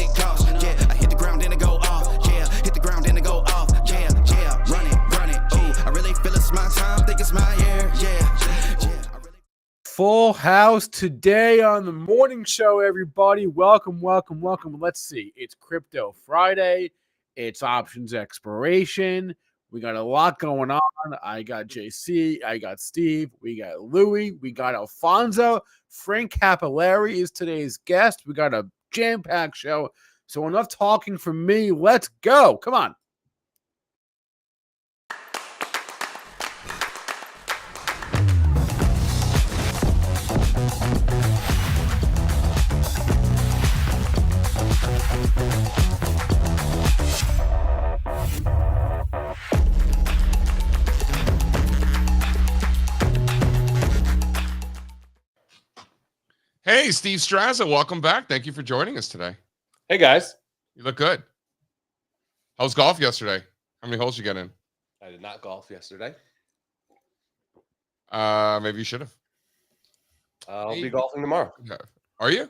it goes. Yeah, I hit the ground, then it go off. Yeah, hit the ground, then it go off. Yeah, run it. Ooh, I really feel it's my time, think it's my year. Yeah. Full house today on the morning show, everybody. Welcome. Let's see. It's Crypto Friday. It's options expiration. We got a lot going on. I got JC. I got Steve. We got Louie. We got Alfonso. Frank Cappelleri is today's guest. We got a jam-packed show. So enough talking from me. Let's go. Come on. Hey, Steve Strazza, welcome back. Thank you for joining us today. Hey, guys. You look good. How was golf yesterday? How many holes you get in? I did not golf yesterday. Maybe you should have. I'll be golfing tomorrow. Yeah. Are you?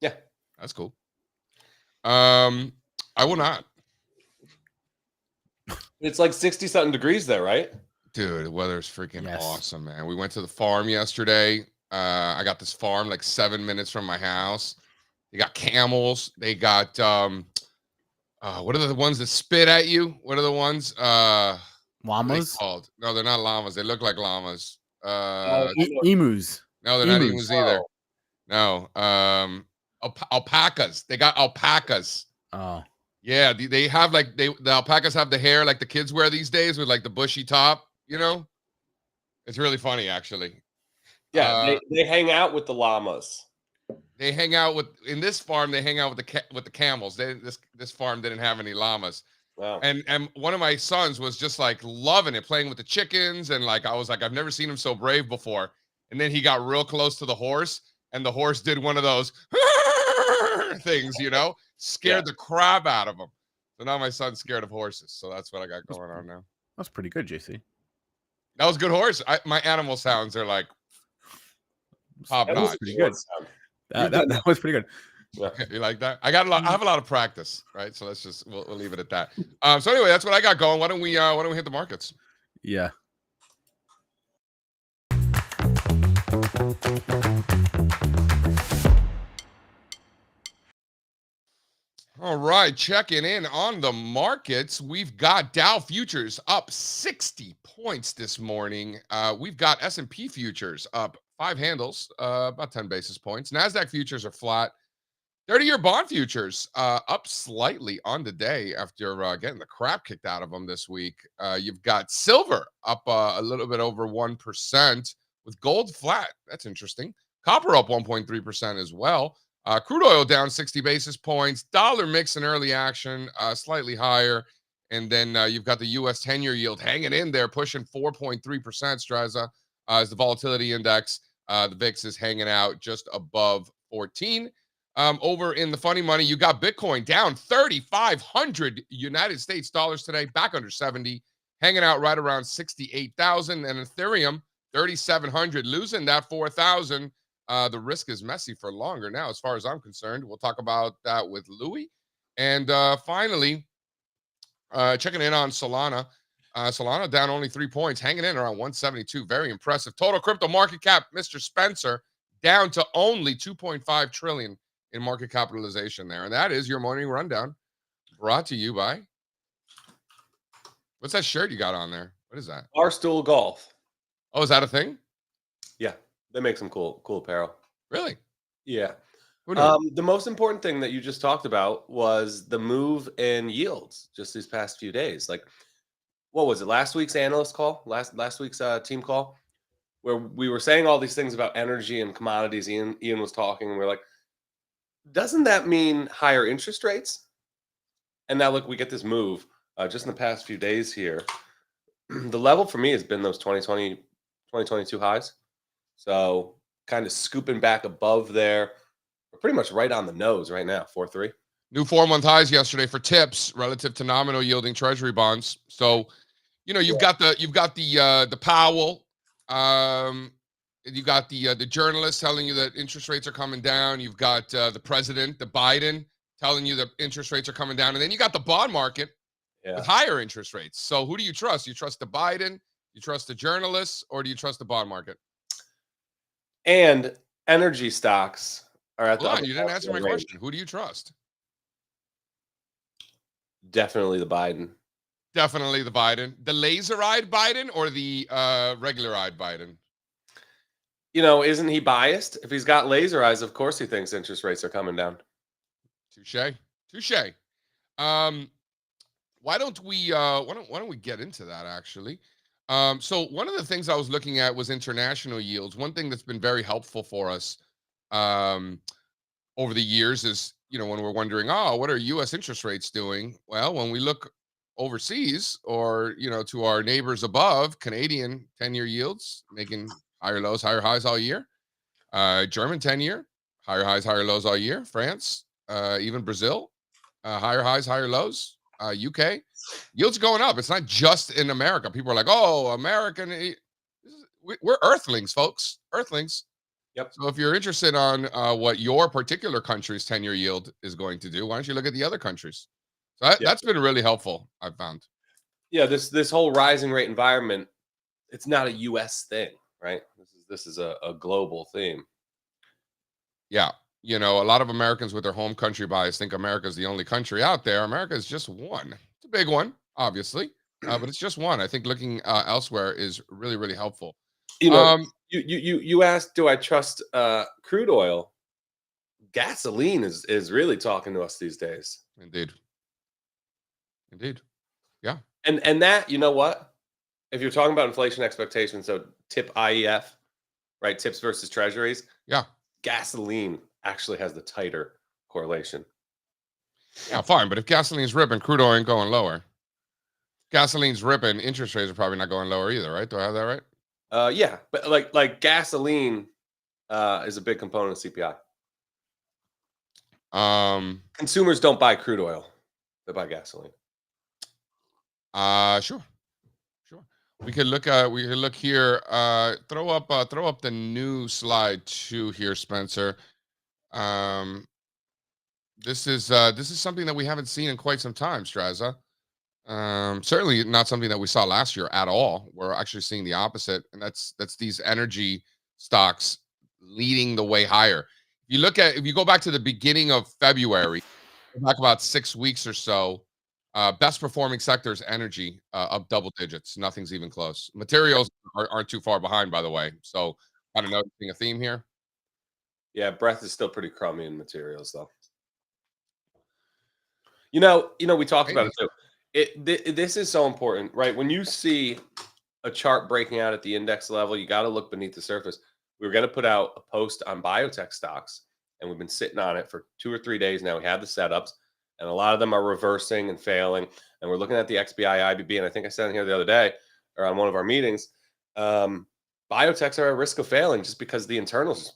Yeah. That's cool. I will not. It's like 60-something degrees there, right? Dude, the weather's freaking awesome, man. We went to the farm yesterday. I got this farm like 7 minutes from my house. They got camels. They got what are the ones that spit at you? What are the ones? Llamas? Called? No, they're not llamas. They look like llamas. Emus. No, they're not emus either. No. Alpacas. They got alpacas. Oh. Yeah, they have like the alpacas have the hair like the kids wear these days with like the bushy top, you know? It's really funny actually. Yeah, they hang out with the llamas. They hang out in this farm. They hang out with the camels. This farm didn't have any llamas. Wow. And one of my sons was just like loving it, playing with the chickens, and like I was like, I've never seen him so brave before. And then he got real close to the horse, and the horse did one of those things, you know, scared the crap out of him. So now my son's scared of horses. So that's what I got going on now. That's pretty good, JC. That was a good horse. My animal sounds are like top notch. Pretty good. That was pretty good. Yeah. You like that? I have a lot of practice, right? So we'll leave it at that. So anyway, that's what I got going. Why don't we hit the markets? Yeah. All right, checking in on the markets. We've got Dow futures up 60 points this morning. We've got S&P futures up 5 handles, about 10 basis points. NASDAQ futures are flat. 30-year bond futures up slightly on the day after getting the crap kicked out of them this week. You've got silver up a little bit over 1%, with gold flat. That's interesting. Copper up 1.3% as well. Crude oil down 60 basis points. Dollar mix in early action, slightly higher. And then you've got the U.S. 10-year yield hanging in there, pushing 4.3%, Strazza, as the volatility index. The VIX is hanging out just above 14. Over in the funny money, you got Bitcoin down 3,500 United States dollars today, back under 70, hanging out right around 68,000. And Ethereum, 3,700, losing that 4,000. The risk is messy for longer now, as far as I'm concerned. We'll talk about that with Louie. And finally, checking in on Solana. Solana down only 3 points, hanging in around 172. Very impressive. Total crypto market cap, Mr. Spencer, down to only 2.5 trillion in market capitalization there. And that is your morning rundown, brought to you by... What's that shirt you got on there? What is that? Barstool Golf. Oh, is that a thing? Yeah, they make some cool apparel. Really? Yeah. The most important thing that you just talked about was the move in yields just these past few days. Like, what was it? Last week's analyst call, last week's team call, where we were saying all these things about energy and commodities. Ian was talking, and we're like, doesn't that mean higher interest rates? And now look, we get this move just in the past few days here. The level for me has been those 2020, 2022 highs. So kind of scooping back above there. We're pretty much right on the nose right now, 4.3. New 4-month highs yesterday for tips relative to nominal yielding treasury bonds. So, you know, you've got the Powell, you got the journalists telling you that interest rates are coming down. You've got the president, the Biden, telling you that interest rates are coming down. And then you got the bond market with higher interest rates. So who do you trust? You trust the Biden, you trust the journalists, or do you trust the bond market? And energy stocks are at Hold on, you didn't answer my question. Who do you trust? Definitely the Biden. Definitely the Biden. The laser-eyed Biden or the regular-eyed Biden? You know, isn't he biased? If he's got laser eyes, of course he thinks interest rates are coming down. Touche. Touche. Why don't we get into that actually? So one of the things I was looking at was international yields. One thing that's been very helpful for us over the years is, when we're wondering, oh, what are U.S. interest rates doing? Well, when we look overseas or, to our neighbors above, Canadian 10-year yields making higher lows, higher highs all year. German 10-year, higher highs, higher lows all year. France, even Brazil, higher highs, higher lows. UK, yields going up. It's not just in America. People are like, oh, American. We're earthlings, folks. Earthlings. Yep. So if you're interested on what your particular country's 10-year yield is going to do, why don't you look at the other countries? So that's been really helpful, I've found. Yeah, this whole rising rate environment, it's not a U.S. thing, right? This is a global theme. Yeah. A lot of Americans with their home country bias think America's the only country out there. America is just one. It's a big one, obviously, but it's just one. I think looking elsewhere is really, really helpful. You asked, do I trust crude oil? Gasoline is really talking to us these days. Indeed. Yeah. And that, you know what? If you're talking about inflation expectations, so tip IEF, right? Tips versus treasuries. Yeah. Gasoline actually has the tighter correlation. Yeah, fine. But if gasoline's ripping, crude oil ain't going lower. Gasoline's ripping, interest rates are probably not going lower either, right? Do I have that right? Yeah, but like gasoline is a big component of CPI. Consumers don't buy crude oil; they buy gasoline. Sure. We could look here. Throw up the new slide 2 here, Spencer. This is something that we haven't seen in quite some time, Strazza. Certainly not something that we saw last year at all. We're actually seeing the opposite, and that's these energy stocks leading the way higher. If you go back to the beginning of February, back about 6 weeks or so, best performing sector is energy, up double digits. Nothing's even close. Materials aren't too far behind, by the way. So kind of noticing a theme here. Yeah, breath is still pretty crummy in materials, though. We talked about it too. This is so important, right? When you see a chart breaking out at the index level, you got to look beneath the surface. We were going to put out a post on biotech stocks, and we've been sitting on it for 2 or 3 days now. We have the setups, and a lot of them are reversing and failing. And we're looking at the XBI, IBB, and I think I said it here the other day or on one of our meetings. Biotechs are at risk of failing just because the internals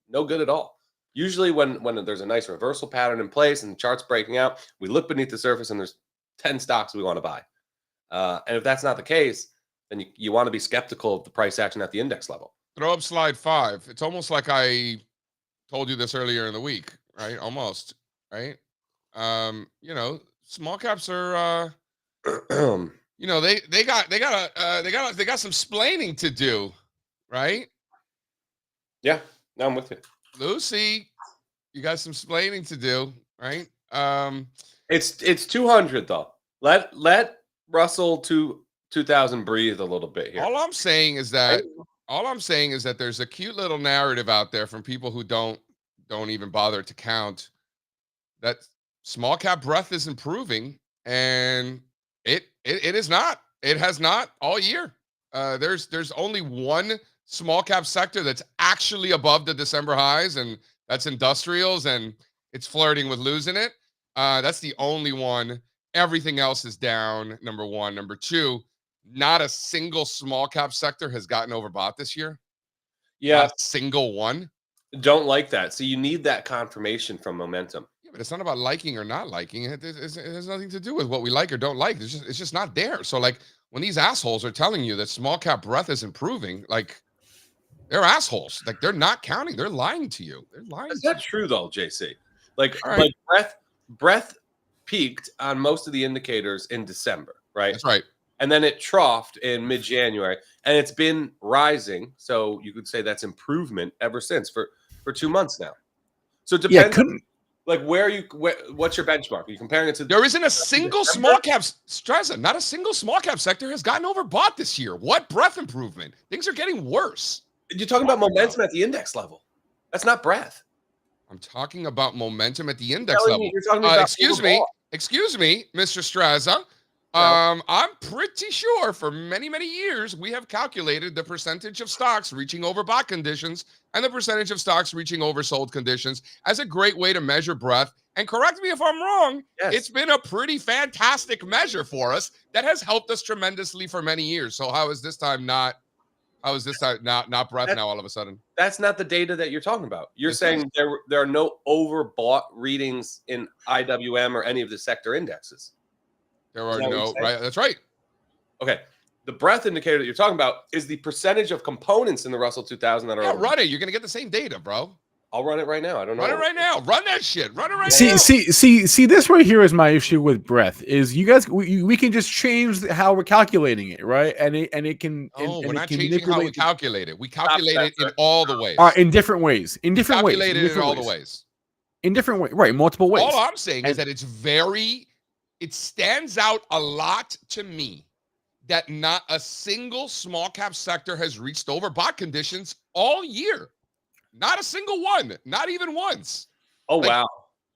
no good at all. Usually when there's a nice reversal pattern in place and the chart's breaking out, we look beneath the surface and there's 10 stocks we want to buy. And if that's not the case, then you want to be skeptical of the price action at the index level. Throw up slide 5. It's almost like I told you this earlier in the week, right? Almost, right? Small caps are, they got some splaining to do, right? Yeah, no, I'm with you. Lucy, you got some splaining to do, right? It's 200 though. Let Russell 2000 breathe a little bit here. All I'm saying is that there's a cute little narrative out there from people who don't even bother to count that small cap breadth is improving, and it is not. It has not all year. There's only one small cap sector that's actually above the December highs, and that's industrials, and it's flirting with losing it. That's the only one. Everything else is down, number one. Number two, not a single small cap sector has gotten overbought this year. Yeah. Not a single one. Don't like that. So you need that confirmation from momentum. Yeah, but it's not about liking or not liking. It has nothing to do with what we like or don't like. It's just not there. So like when these assholes are telling you that small cap breadth is improving, like they're assholes. Like they're not counting. They're lying to you. They're lying. Is that true though, JC? Like breadth breadth peaked on most of the indicators in December, right? That's right. And then it troughed in mid-January, and it's been rising. So you could say that's improvement ever since for 2 months now. So it depends. Like what's your benchmark? Are you comparing it to? There isn't a single small cap, Strazza, not a single small cap sector has gotten overbought this year. What breadth improvement? Things are getting worse. You're talking about momentum at the index level. That's not breadth. I'm talking about momentum at the index level. You're talking about excuse me, Mr. Strazza. I'm pretty sure for many, many years we have calculated the percentage of stocks reaching overbought conditions and the percentage of stocks reaching oversold conditions as a great way to measure breadth. And correct me if I'm wrong, It's been a pretty fantastic measure for us that has helped us tremendously for many years. So how is this time not breadth now all of a sudden? That's not the data that you're talking about. You're saying there are no overbought readings in IWM or any of the sector indexes. There are no, right? That's right. Okay. The breadth indicator that you're talking about is the percentage of components in the Russell 2000 that are. Run it. You're going to get the same data, bro. I'll run it right now. I don't know. Run it right now. Run that shit. Run it right now. now. See, this right here is my issue with breadth. Is you guys, we can just change how we're calculating it, right? And it can. No, we're not changing how we calculate it. We calculate it in all the ways. In different ways. In different ways. Calculate it in all the ways. In different ways, right? Multiple ways. All I'm saying is that it stands out a lot to me that not a single small cap sector has reached overbought conditions all year. Not a single one, not even once. Oh, wow.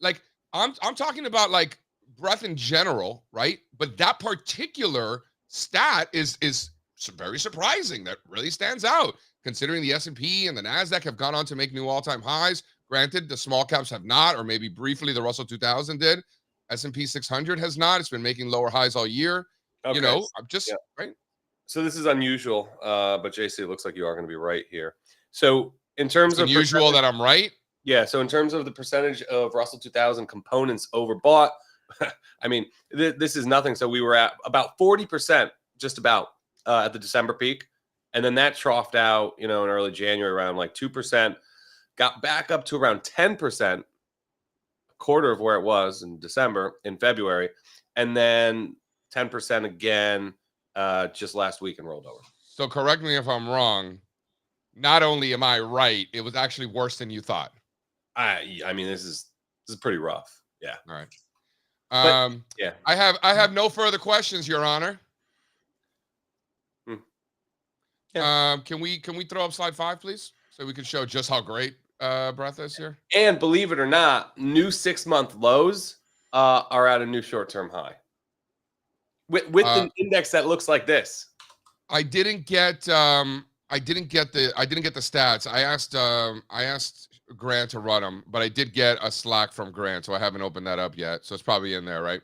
Like I'm talking about like breadth in general, right? But that particular stat is very surprising. That really stands out considering the S&P and the NASDAQ have gone on to make new all-time highs. Granted, the small caps have not, or maybe briefly the Russell 2000 did. S&P 600 has not. It's been making lower highs all year. Okay. You know, I'm just right. So this is unusual, but JC, it looks like you are going to be right here. So in terms of unusual that I'm right. Yeah. So in terms of the percentage of Russell 2000 components overbought, I mean, this is nothing. So we were at about 40%, just about at the December peak. And then that troughed out, in early January around like 2%, got back up to around 10%, a quarter of where it was in December, in February, and then 10% again just last week and rolled over. So correct me if I'm wrong. Not only am I right, it was actually worse than you thought. I mean, this is pretty rough. Yeah. All right. Yeah. I have no further questions, Your Honor. Yeah. Can we throw up slide 5, please, so we can show just how great breadth is here? And believe it or not, new 6-month lows are at a new short-term high with an index that looks like this. I didn't get the stats. I asked Grant to run them, but I did get a Slack from Grant, so I haven't opened that up yet. So it's probably in there, right?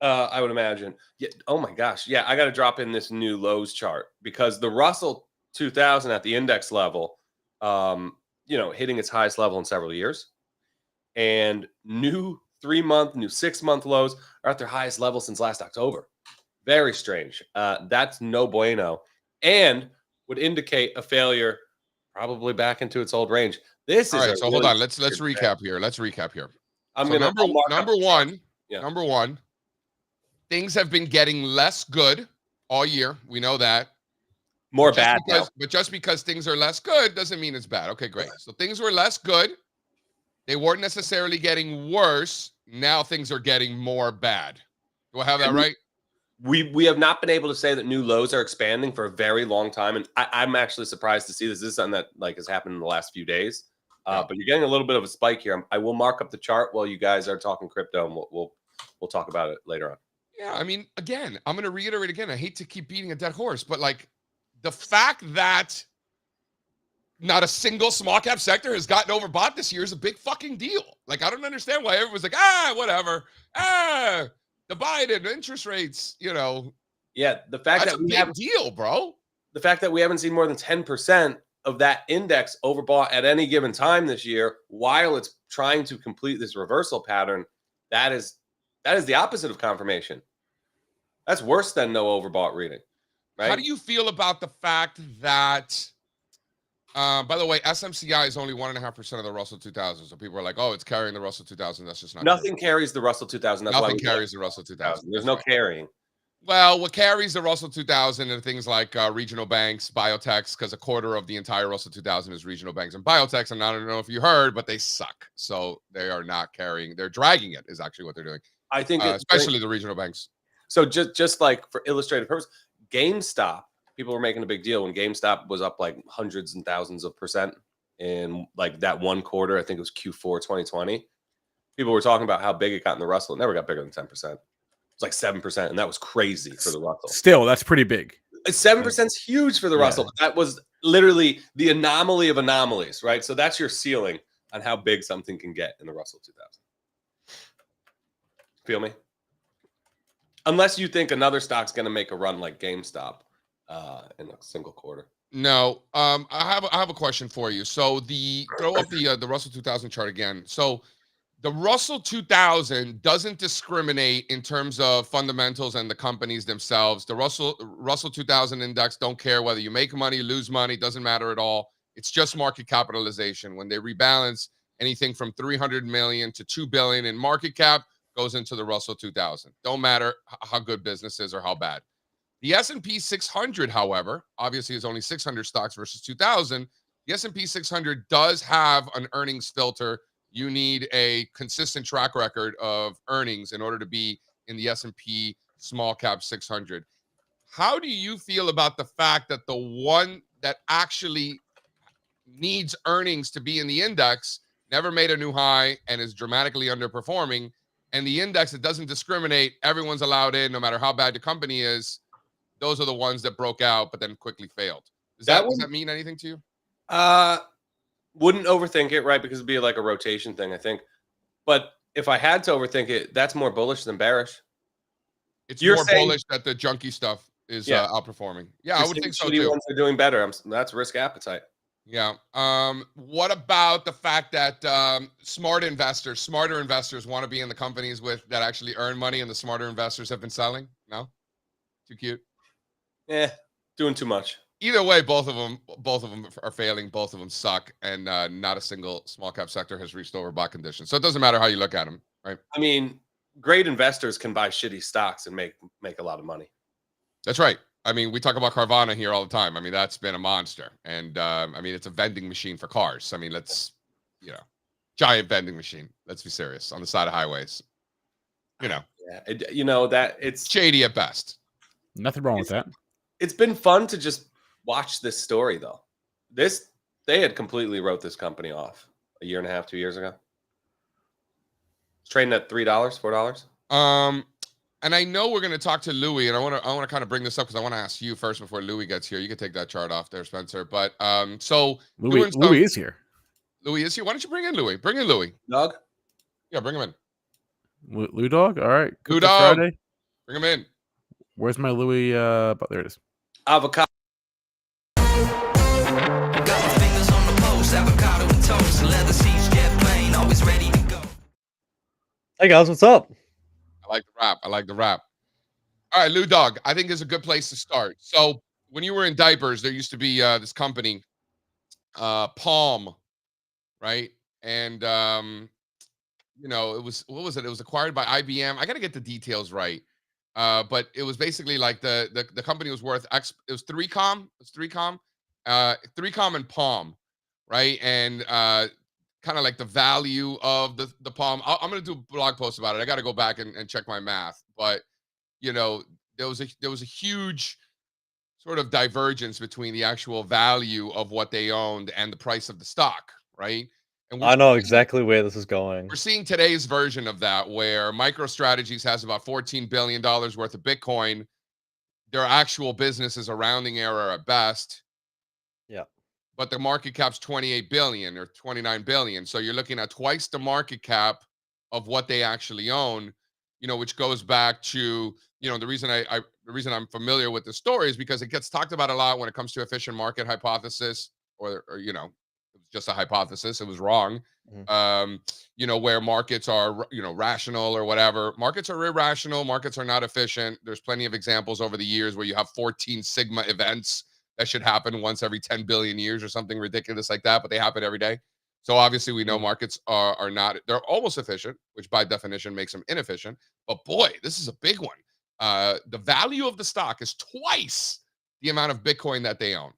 I would imagine. Yeah. Oh my gosh. Yeah, I got to drop in this new lows chart because the Russell 2000 at the index level, hitting its highest level in several years, and new 3-month, new 6-month lows are at their highest level since last October. Very strange. That's no bueno, and would indicate a failure, probably back into its old range. This is all right. So hold on. Let's recap here. Let's recap here. Number one. Things have been getting less good all year. We know that. More bad now. But just because things are less good doesn't mean it's bad. Okay, great. So things were less good. They weren't necessarily getting worse. Now things are getting more bad. Do I have that right? We have not been able to say that new lows are expanding for a very long time. And I'm actually surprised to see this. This is something that has happened in the last few days. But you're getting a little bit of a spike here. I will mark up the chart while you guys are talking crypto, and we'll talk about it later on. Yeah, I mean, again, I'm going to reiterate again. I hate to keep beating a dead horse, but like the fact that not a single small cap sector has gotten overbought this year is a big fucking deal. Like, I don't understand why everyone's like, whatever. The Biden interest rates, Yeah, the fact that's a big deal, bro. The fact that we haven't seen more than 10% of that index overbought at any given time this year, while it's trying to complete this reversal pattern, that is the opposite of confirmation. That's worse than no overbought reading, right? How do you feel about the fact that By the way, SMCI is only 1.5% of the Russell 2000. So people are like, "Oh, it's carrying the Russell 2000." That's just not Nothing true. carries the Russell 2000. That's why Nothing we carries the Russell 2000. There's That's no right. carrying. Well, what carries the Russell 2000 are things like regional banks, biotechs, because a quarter of the entire Russell 2000 is regional banks and biotechs. And I don't know if you heard, but they suck. So they are not carrying. They're dragging it. Is actually what they're doing. I think, especially the regional banks. So just like for illustrative purpose, GameStop. People were making a big deal when GameStop was up like hundreds and thousands of percent in like that one quarter. I think it was Q4 2020. People were talking about how big it got in the Russell. It never got bigger than 10%. It's like 7%, and that was crazy for the Russell. Still, that's pretty big. 7% is huge for the Russell. That was literally the anomaly of anomalies, right? So that's your ceiling on how big something can get in the Russell 2000. Feel me? Unless you think another stock's going to make a run like GameStop in a single quarter. No, I have a question for you. So throw up the Russell 2000 chart again. So the Russell 2000 doesn't discriminate in terms of fundamentals and the companies themselves. The Russell 2000 index don't care whether you make money, lose money, doesn't matter at all. It's just market capitalization. When they rebalance, anything from 300 million to 2 billion in market cap goes into the Russell 2000. Don't matter how good business is or how bad. The S&P 600, however, obviously is only 600 stocks versus 2,000. The S&P 600 does have an earnings filter. You need a consistent track record of earnings in order to be in the S&P small cap 600. How do you feel about the fact that the one that actually needs earnings to be in the index never made a new high and is dramatically underperforming, and the index that doesn't discriminate, everyone's allowed in no matter how bad the company is? Those are the ones that broke out but then quickly failed. Does that mean anything to you? Wouldn't overthink it, right? Because it'd be like a rotation thing, I think. But if I had to overthink it, that's more bullish than bearish. It's more bullish that the junky stuff is outperforming. Yeah, I would think so too. Ones are doing better. That's risk appetite. Yeah. What about the fact that smarter investors want to be in the companies that actually earn money, and the smarter investors have been selling? No? Too cute? Doing too much. Either way, both of them are failing. Both of them suck, and not a single small cap sector has reached overbought conditions. So it doesn't matter how you look at them, right? I mean, great investors can buy shitty stocks and make a lot of money. That's right. I mean, we talk about Carvana here all the time. I mean, that's been a monster, and I mean, it's a vending machine for cars. I mean, giant vending machine. Let's be serious, on the side of highways. That it's shady at best. Nothing wrong with that. It's been fun to just watch this story, though. They had completely wrote this company off a year and a half, 2 years ago. It's trading at $3, $4. And I know we're going to talk to Louis, and I want to kind of bring this up because I want to ask you first before Louis gets here. You can take that chart off there, Spencer. But so Louis is here. Louis is here. Why don't you bring in Louis? Bring in Louis. Dog? Yeah, bring him in. Lou Dog? All right. Lou Dog. Friday. Bring him in. Where's my Louis? There it is. Avocado. Got my fingers on the post, avocado and toast, leather seats, jet plane, always ready to go. Hey guys, what's up? I like the rap. All right, Lou Dog, I think is a good place to start. So when you were in diapers, there used to be this company, Palm, right? And it was, what was it? It was acquired by IBM. I got to get the details right. But it was basically like the company was worth X. It was 3Com. It was 3Com. 3Com and Palm, right? And kind of like the value of the Palm. I'm going to do a blog post about it. I got to go back and check my math. But there was a huge sort of divergence between the actual value of what they owned and the price of the stock, right? And I know exactly where this is going. We're seeing today's version of that, where MicroStrategies has about $14 billion worth of Bitcoin. Their actual business is a rounding error at best. Yeah. But the market cap's 28 billion or 29 billion. So you're looking at twice the market cap of what they actually own, which goes back to, the reason I'm familiar with the story is because it gets talked about a lot when it comes to efficient market hypothesis or it was just a hypothesis. It was wrong. Mm-hmm. Where markets are, rational or whatever. Markets are irrational. Markets are not efficient. There's plenty of examples over the years where you have 14 sigma events that should happen once every 10 billion years or something ridiculous like that, but they happen every day. So obviously we know markets are not, they're almost efficient, which by definition makes them inefficient. But boy, this is a big one. The value of the stock is twice the amount of Bitcoin that they own.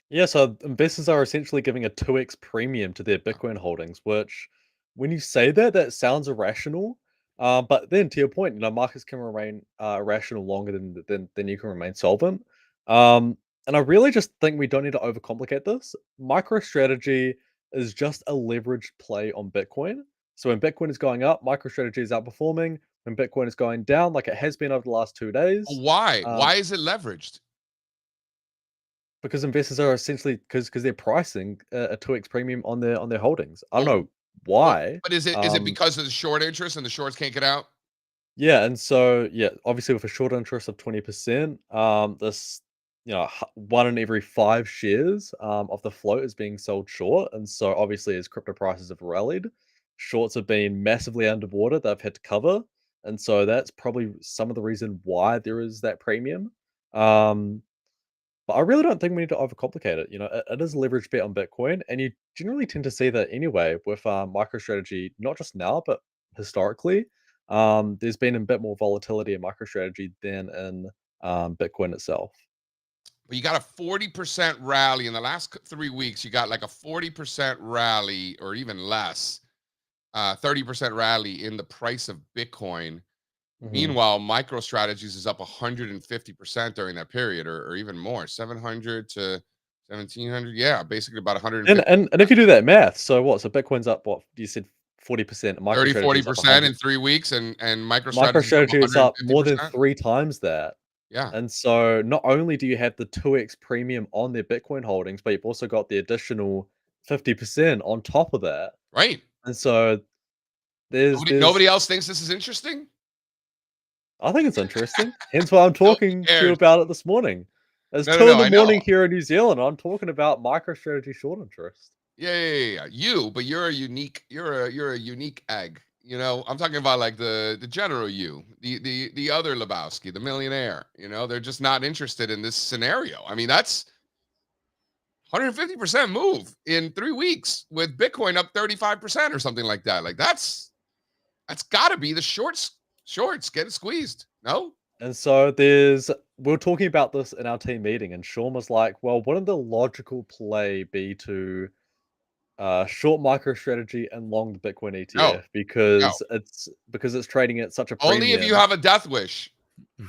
Yeah, so investors are essentially giving a 2x premium to their Bitcoin holdings, which when you say that, that sounds irrational. But then to your point, markets can remain irrational longer than you can remain solvent. And I really just think we don't need to overcomplicate this. MicroStrategy is just a leveraged play on Bitcoin. So when Bitcoin is going up, MicroStrategy is outperforming. When Bitcoin is going down, like it has been over the last 2 days, Why? Why is it leveraged? because investors are essentially because they're pricing a 2x premium on their holdings. I don't know why. But is it because of the short interest and the shorts can't get out? Yeah, and so yeah, obviously with a short interest of 20%, this 1 in every 5 shares of the float is being sold short, and so obviously as crypto prices have rallied, shorts have been massively underwater. They've had to cover, and so that's probably some of the reason why there is that premium. But I really don't think we need to overcomplicate it. It is a leverage bet on Bitcoin, and you generally tend to see that anyway with MicroStrategy, not just now, but historically. There's been a bit more volatility in MicroStrategy than in Bitcoin itself. But you got a 40% rally in the last 3 weeks. You got like a 40% rally or even less, 30% rally in the price of Bitcoin. Meanwhile, MicroStrategies is up 150% during that period, or even more, 700 to 1700. Yeah, basically about 150. And if you do that math, so what? So Bitcoin's up what you said 40%, 30, MicroStrategy is up 40% in 3 weeks, and MicroStrategy is up more than 150%. 3 times that. Yeah. And so not only do you have the 2x premium on their Bitcoin holdings, but you've also got the additional 50% on top of that. Right. And so there's Nobody else thinks this is interesting? I think it's interesting. Hence why I'm talking to you about it this morning. It's 2 in the I know. morning here in New Zealand. I'm talking about MicroStrategy short interest. Yeah. But you're a unique egg. I'm talking about like the general you, the other Lebowski, the millionaire. They're just not interested in this scenario. I mean, that's 150% move in 3 weeks with Bitcoin up 35% or something like that. Like that's got to be the shorts getting squeezed. No? And so we were talking about this in our team meeting, and Sean was like, well, wouldn't the logical play be to short MicroStrategy and long the Bitcoin ETF because it's trading at such a premium. Only if you have a death wish.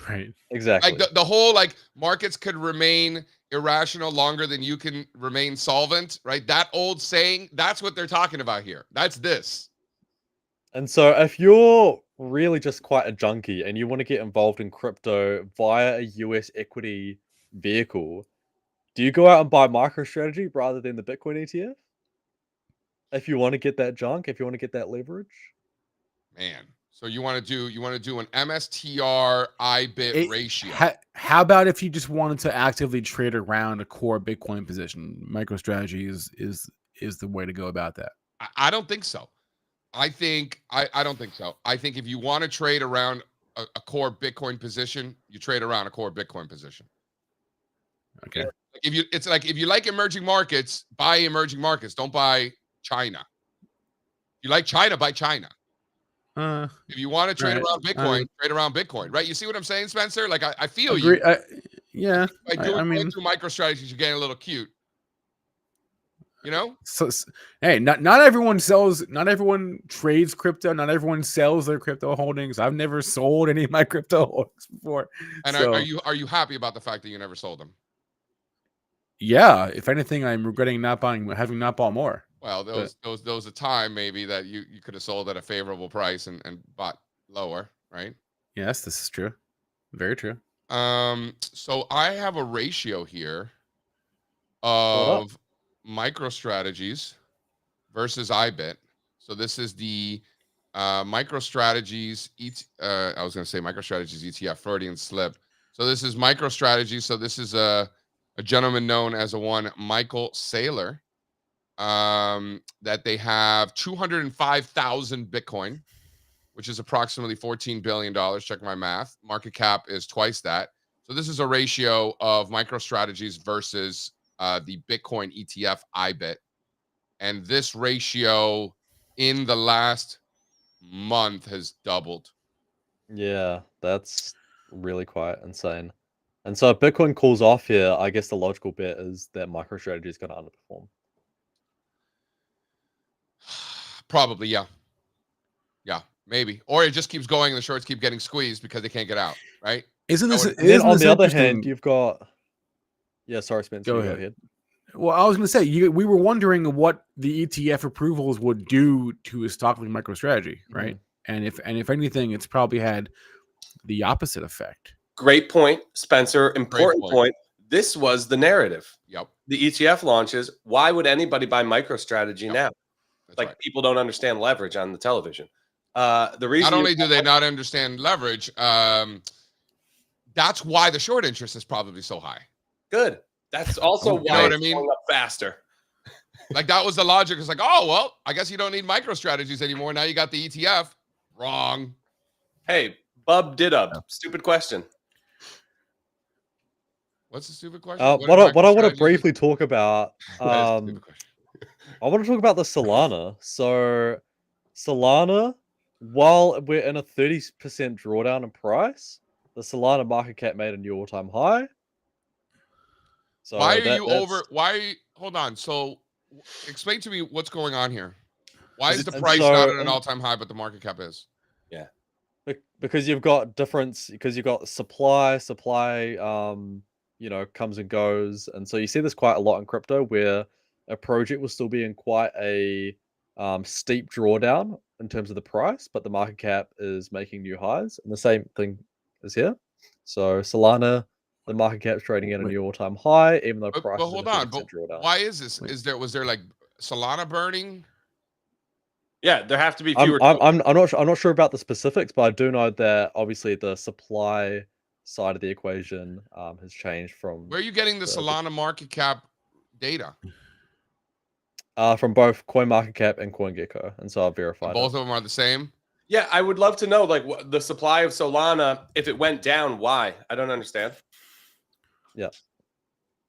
Right. Exactly. Like the whole like markets could remain irrational longer than you can remain solvent, right? That old saying, that's what they're talking about here. That's this. And so if you're really just quite a junkie and you want to get involved in crypto via a US equity vehicle, do you go out and buy MicroStrategy rather than the Bitcoin ETF? If you want to get that junk, if you want to get that leverage? Man. So you want to do an MSTR IBIT ratio. How about if you just wanted to actively trade around a core Bitcoin position? MicroStrategy is the way to go about that. I don't think so. I don't think so. I think if you want to trade around a core Bitcoin position, you trade around a core Bitcoin position. Okay. If you like emerging markets, buy emerging markets. Don't buy China. If you like China, buy China. If you want to trade around Bitcoin, trade around Bitcoin. Right? You see what I'm saying, Spencer? Like I feel agree. You. Going through MicroStrategies, you're getting a little cute. So hey, not everyone sells. Not everyone trades crypto. Not everyone sells their crypto holdings. I've never sold any of my crypto holdings before. And are you happy about the fact that you never sold them? Yeah. If anything, I'm regretting having not bought more. Well, there was a time maybe that you could have sold at a favorable price and bought lower, right? Yes, this is true. Very true. So I have a ratio here of MicroStrategies versus IBIT. So this is the MicroStrategies I was going to say MicroStrategies ETF, Freudian slip. So this is MicroStrategies. So this is a gentleman known as Michael Saylor. That they have 205,000 Bitcoin, which is approximately $14 billion. Check my math. Market cap is twice that. So this is a ratio of MicroStrategies versus the Bitcoin ETF IBIT. And this ratio in the last month has doubled. Yeah, that's really quite insane. And so if Bitcoin cools off here, I guess the logical bet is that MicroStrategy is going to underperform. Probably, yeah. Yeah, maybe. Or it just keeps going and the shorts keep getting squeezed because they can't get out, right? Isn't this? And And then Isn't on this the other interesting? hand, you've got... Yeah, sorry, Spencer. Go Go ahead. ahead. Well, I was going to say we were wondering what the ETF approvals would do to a stock like MicroStrategy, right? And if anything, it's probably had the opposite effect. Great point, Spencer. Important point. point. This was the narrative. Yep. The ETF launches. Why would anybody buy MicroStrategy now? That's Like right. people don't understand leverage on the television. The reason Not only do they not understand leverage, that's why the short interest is probably so high. good. That's also You why know what it's I mean? going up faster. Like that was the logic. It's like, oh, well, I guess you don't need MicroStrategies anymore. Now you got the ETF. Wrong. Hey, Bub Didub. Stupid question. What's the stupid question? What I want to MicroStrategies briefly talk about, That is a stupid question. I want to talk about the Solana. So Solana, while we're in a 30% drawdown in price, the Solana market cap made a new all-time high. So Why are you over? Why? Hold on. So explain to me what's going on here. Why is the And price so- not at an all-time high, but the market cap is? Because you've got difference, because you've got supply, you know, comes and goes. And so you see this quite a lot in crypto where a project will still be in quite a steep drawdown in terms of the price, but the market cap is making new highs. And the same thing is here. So Solana, the market cap's trading at a new all-time high, even though But price is in hold a on. 30% But drawdown. why is this? Was there like Solana burning? Yeah, there have to be I'm fewer. not sure about the specifics, but I do know that obviously the supply side of the equation has changed from Where are you getting the Solana market cap data? From both CoinMarketCap and CoinGecko, and so I've verified Both it. of them are the same. Yeah, I would love to know, like, the supply of Solana, if it went down, why? I don't understand. Yeah.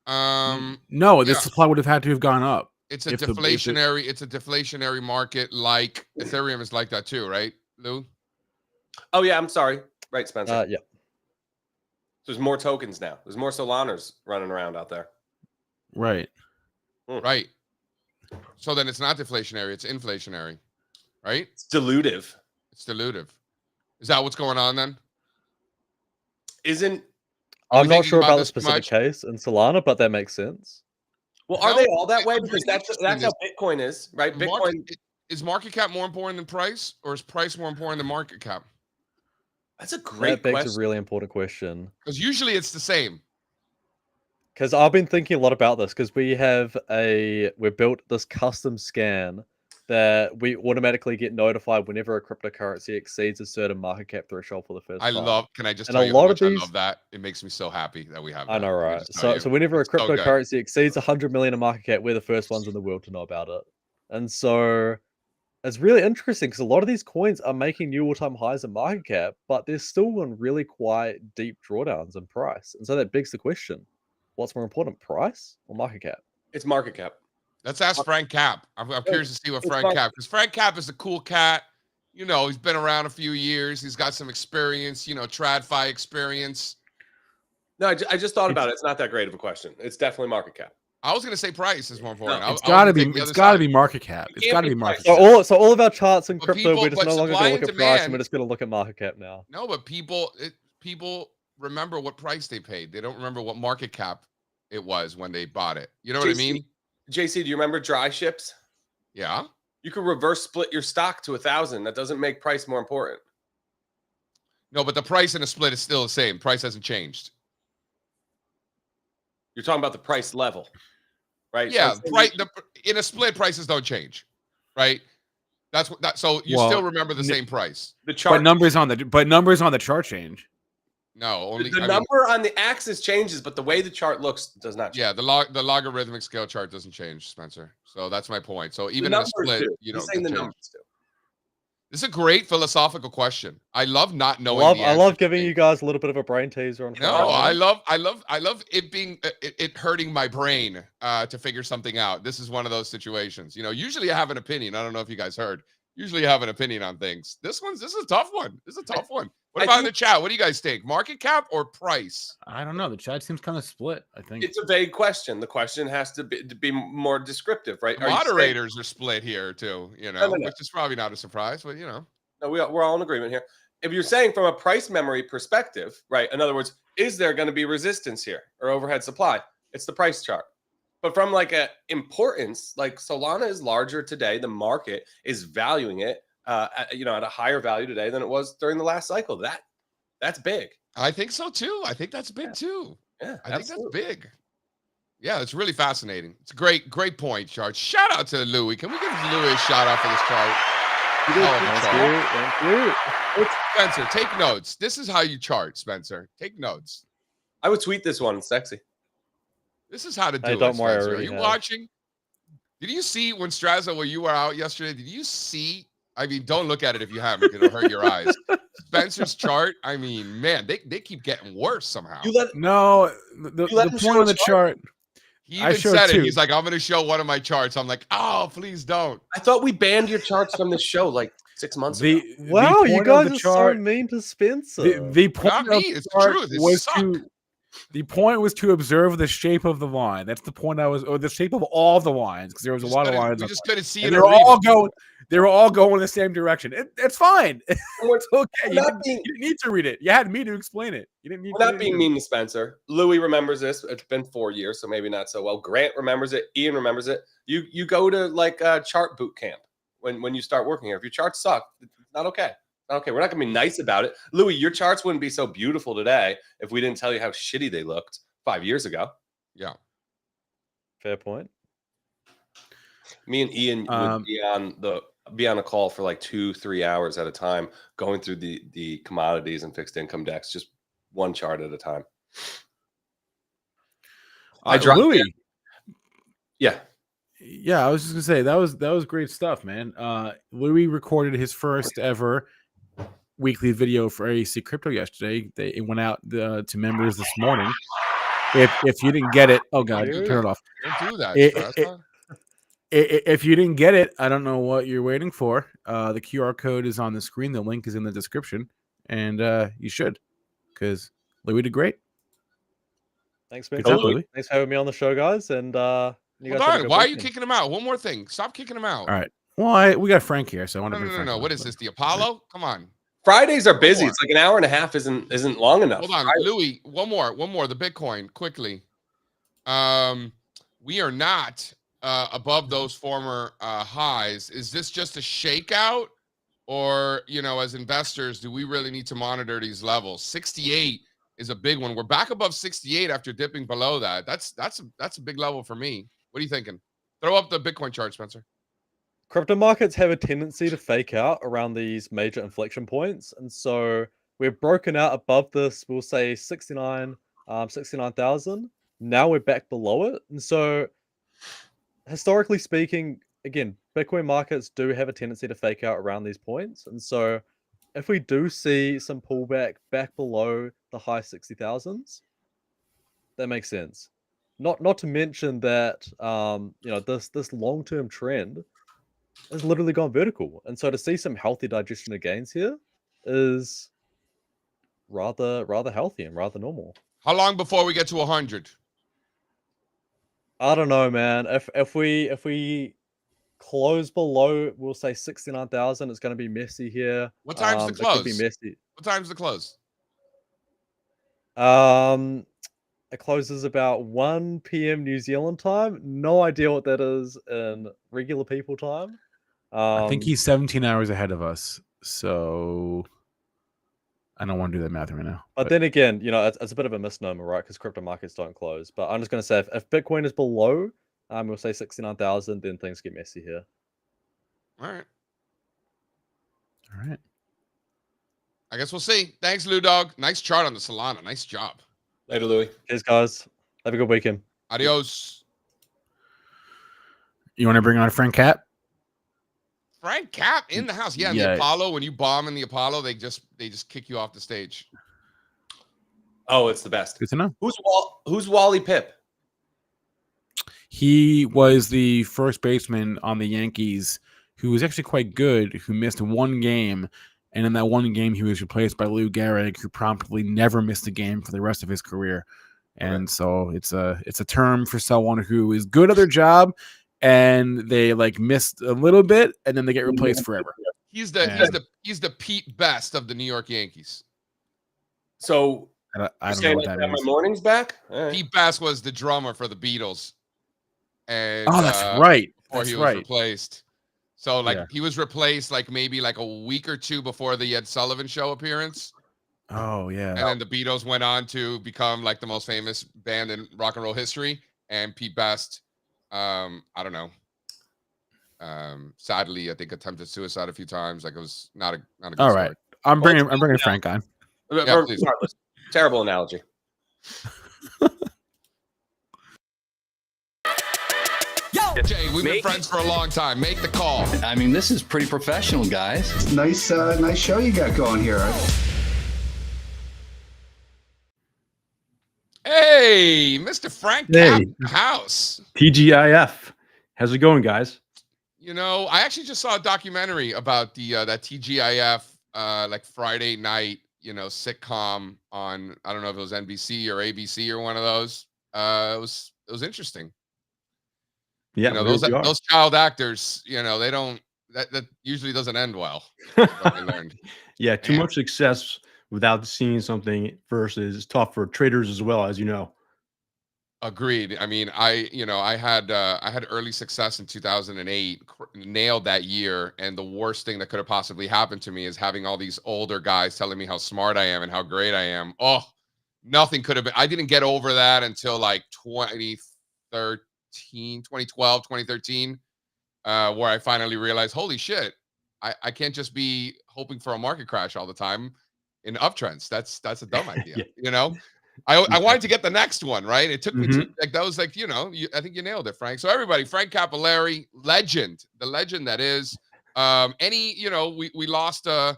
No, the supply would have had to have gone up. It's a deflationary. It's a deflationary market. Like Ethereum is like that too, right, Lou? Oh yeah, I'm sorry. Right, Spencer. Yeah. There's more tokens now. There's more Solanas running around out there. Right. Right. So then it's not deflationary. It's inflationary, right? It's dilutive. It's dilutive. Is that what's going on then? I'm not thinking sure about about the this too specific much? case in Solana, but that makes sense. Well, are No, they all that way? I'm Because really that's interested in how Bitcoin is, right? Bitcoin. Is market cap more important than price, or is price more important than market cap? That's a great That begs question. a really important question. Because usually it's the same. Because I've been thinking a lot about this, because we built this custom scan that we automatically get notified whenever a cryptocurrency exceeds a certain market cap threshold for the first time. Can I just And tell a you how lot of much I these- love that? It makes me so happy that we have that. I know, Let me right? just tell So you. whenever a It's so good. cryptocurrency exceeds 100 million in market cap, we're the first ones in the world to know about it. And so it's really interesting because a lot of these coins are making new all-time highs in market cap, but they're still in really quite deep drawdowns in price. And so that begs the question, what's more important, price or market cap? It's market cap. Let's ask Frank Cap. I'm curious to see what Frank Cap, because Frank Cap is a cool cat. You know, he's been around a few years. He's got some experience, TradFi experience. No, I just thought about it. It's not that great of a question. It's definitely market cap. I was going to say price is more important. It's got to be. It's got to be market cap. It's got to be market cap. So all of our charts in But crypto, people- we're just but no longer supply going to look and at price, and demand- we're just going to look at market cap now. No, but people remember what price they paid. They don't remember what market cap it was when they bought it. You know what I mean? JC, do you remember dry ships? Yeah. You could reverse split your stock to 1,000. That doesn't make price more important. No, but the price in a split is still the same. Price hasn't changed. You're talking about the price level, right? Yeah, So in a split, prices don't change, right? That's what that. So you Well, still remember the same price. the chart, But numbers on the chart change. No, only the number on the axis changes, but the way the chart looks does not change. Yeah, the logarithmic scale chart doesn't change, Spencer. So that's my point. So even in a numbers split, do. you He's don't saying get the changed. numbers do. This is a great philosophical question. I love not knowing. I love giving you guys a little bit of a brain teaser on Friday. No, I love it being it hurting my brain to figure something out. This is one of those situations. Usually I have an opinion. I don't know if you guys heard. Usually I have an opinion on things. This is a tough one. This is a tough one. What about in the chat? What do you guys think? Market cap or price? I don't know. The chat seems kind of split. I think it's a vague question. The question has to be more descriptive, right? Moderators are split here too. Which is probably not a surprise, but No, we're all in agreement here. If you're saying from a price memory perspective, right? In other words, is there going to be resistance here or overhead supply? It's the price chart. But from like a importance, like Solana is larger today. The market is valuing it, at a higher value today than it was during the last cycle. That's big. I think so too. I think that's big too. Yeah, I think that's big. Yeah, it's really fascinating. It's a great point, chart. Shout out to Louis. Can we give Louis a shout out for this chart? Thank you. Spencer, take notes. This is how you chart, Spencer. Take notes. I would tweet this one. It's sexy. This is how to do it. Don't worry, Spencer. Are you watching? Did you see when Strazza, when you were out yesterday? Did you see? I mean, don't look at it if you haven't, because it'll hurt your eyes. Spencer's chart. I mean, man, they keep getting worse somehow. The point on the chart. He even said it. He's like, I'm going to show one of my charts. I'm like, oh, please don't. I thought we banned your charts from the show like 6 months ago. Wow, you guys are so mean to Spencer. The point not me. It's the truth. The point was to observe the shape of the line. That's the point or the shape of all the lines, because there was a lot of lines. We just couldn't see it. They were all going in the same direction. It's fine. It's okay. You didn't need to read it. You had me to explain it. You didn't need. We're not being mean to Spencer. Louis remembers this. It's been 4 years, so maybe not so well. Grant remembers it. Ian remembers it. You go to like chart boot camp when you start working here. If your charts suck, it's not okay. Okay, we're not going to be nice about it. Louis, your charts wouldn't be so beautiful today if we didn't tell you how shitty they looked 5 years ago. Yeah. Fair point. Me and Ian would be on a call for like 2-3 hours at a time, going through the commodities and fixed income decks, just one chart at a time. Louis. Yeah. Yeah, I was just gonna say that was great stuff, man. Louis recorded his first ever weekly video for AEC Crypto yesterday. It went out to members this morning. If you didn't get it, oh god, turn it off. Don't do that. If you didn't get it, I don't know what you're waiting for. The QR code is on the screen. The link is in the description, and you should, because Louis did great. Thanks, man. Thanks for having me on the show, guys. And why are you kicking him out? One more thing. Stop kicking him out. All right. Well, we got Frank here, so I want to bring Frank. No. What is this? The Apollo? Come on. Fridays are busy. It's like an hour and a half isn't long enough. Hold on, Louis. One more. The Bitcoin quickly. We are not above those former highs. Is this just a shakeout, or as investors, do we really need to monitor these levels? 68 is a big one. We're back above 68 after dipping below that. That's a big level for me. What are you thinking? Throw up the Bitcoin chart, Spencer. Crypto markets have a tendency to fake out around these major inflection points. And so we've broken out above this, we'll say 69,000. Now we're back below it. And so historically speaking, again, Bitcoin markets do have a tendency to fake out around these points. And so if we do see some pullback back below the high 60,000s, that makes sense. Not to mention that this long-term trend has literally gone vertical, and so to see some healthy digestion of gains here is rather healthy and rather normal. How long before we get to 100? I don't know, man. If we close below, we'll say 69,000. It's going to be messy here. What time's the close? It could be messy. What time's the close? It closes about 1 p.m. New Zealand time. No idea what that is in regular people time. I think he's 17 hours ahead of us, so I don't want to do that math right now. But then again, it's a bit of a misnomer, right? Because crypto markets don't close. But I'm just going to say if Bitcoin is below, we'll say 69,000, then things get messy here. All right. I guess we'll see. Thanks, Lou Dog. Nice chart on the Solana. Nice job. Later, Louis. Cheers, guys. Have a good weekend. Adios. You want to bring on Frank Cap? Frank Cap in the house. Yeah, in the Apollo. When you bomb in the Apollo, they just kick you off the stage. Oh, it's the best. Good to know. Who's Wally Pipp? He was the first baseman on the Yankees who was actually quite good, who missed one game. And in that one game, he was replaced by Lou Gehrig, who promptly never missed a game for the rest of his career. And so it's a term for someone who is good at their job and they like missed a little bit and then they get replaced forever. He's the Pete Best of the New York Yankees. So I don't know what that my is. morning's back. Right. Pete Best was the drummer for the Beatles. And that's right. Before he was replaced. So he was replaced maybe a week or two before the Ed Sullivan Show appearance. Oh yeah. And then the Beatles went on to become the most famous band in rock and roll history. And Pete Best, I don't know. Sadly, I think attempted suicide a few times. It was not a good All right. story. I'm bringing Frank on. Yeah, terrible analogy. Jay, we've been friends for a long time. Make the call. I mean, this is pretty professional, guys. Nice show you got going here. Hey, Mr. Frank Cap in the house. TGIF. How's it going, guys? I actually just saw a documentary about that TGIF Friday night, sitcom on, I don't know if it was NBC or ABC or one of those. It was interesting. Yeah, those child actors, they don't that usually doesn't end well. What I learned. Yeah, too much success without seeing something versus tough for traders as well, as you know. Agreed. I mean, I had early success in 2008, nailed that year, and the worst thing that could have possibly happened to me is having all these older guys telling me how smart I am and how great I am. Oh, nothing could have been. I didn't get over that until 2012, 2013, where I finally realized, holy shit, I can't just be hoping for a market crash all the time in uptrends. That's a dumb idea. Yeah. I wanted to get the next one, right? It took me to that was I think you nailed it, Frank. So everybody, Frank Cappelleri, legend, the legend that is. We lost a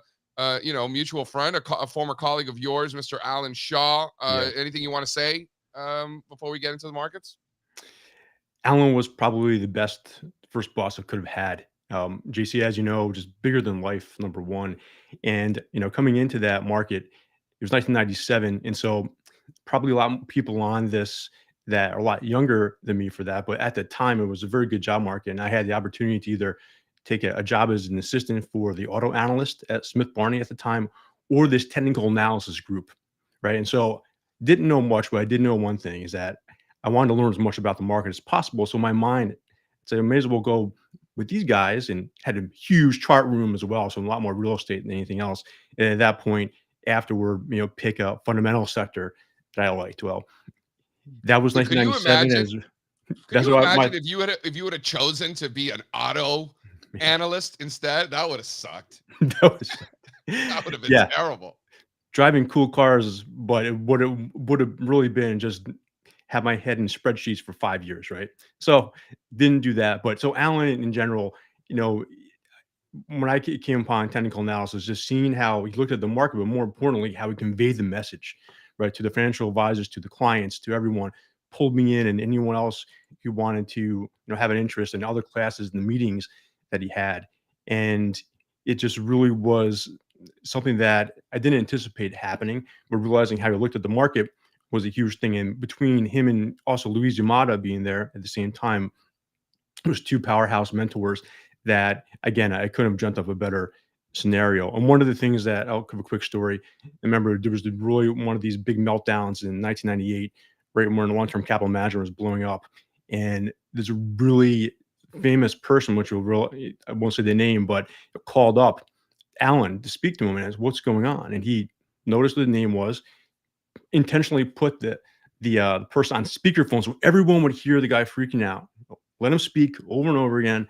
mutual friend, a former colleague of yours, Mr. Alan Shaw. Anything you want to say before we get into the markets? Alan was probably the best first boss I could have had. JC, as you know, just bigger than life, number one. And, coming into that market, it was 1997. And so probably a lot of people on this that are a lot younger than me for that. But at the time, it was a very good job market. And I had the opportunity to either take a job as an assistant for the auto analyst at Smith Barney at the time, or this technical analysis group, right? And so didn't know much, but I did know one thing is that I wanted to learn as much about the market as possible. So my mind said, I may as well go with these guys, and had a huge chart room as well. So a lot more real estate than anything else. And at that point, afterward, pick a fundamental sector that I liked. Well, that was 1997. Can you imagine if you would have chosen to be an auto analyst instead? That would have sucked. That would have been terrible. Driving cool cars, but it would have really been just have my head in spreadsheets for 5 years, right? So didn't do that. But so Alan, in general, when I came upon technical analysis, just seeing how he looked at the market, but more importantly, how he conveyed the message, right, to the financial advisors, to the clients, to everyone, pulled me in, and anyone else who wanted to, have an interest in other classes and the meetings that he had. And it just really was something that I didn't anticipate happening, but realizing how he looked at the market was a huge thing. And between him and also Luis Yamada being there at the same time, it was two powerhouse mentors that, again, I couldn't have dreamt of a better scenario. And one of the things that, I'll give a quick story. I remember there was really one of these big meltdowns in 1998, right when the long-term capital management was blowing up. And there's a really famous person, which I won't say the name, but called up Alan to speak to him and asked, what's going on? And he noticed what the name was, intentionally put the person on speakerphone so everyone would hear the guy freaking out, let him speak over and over again,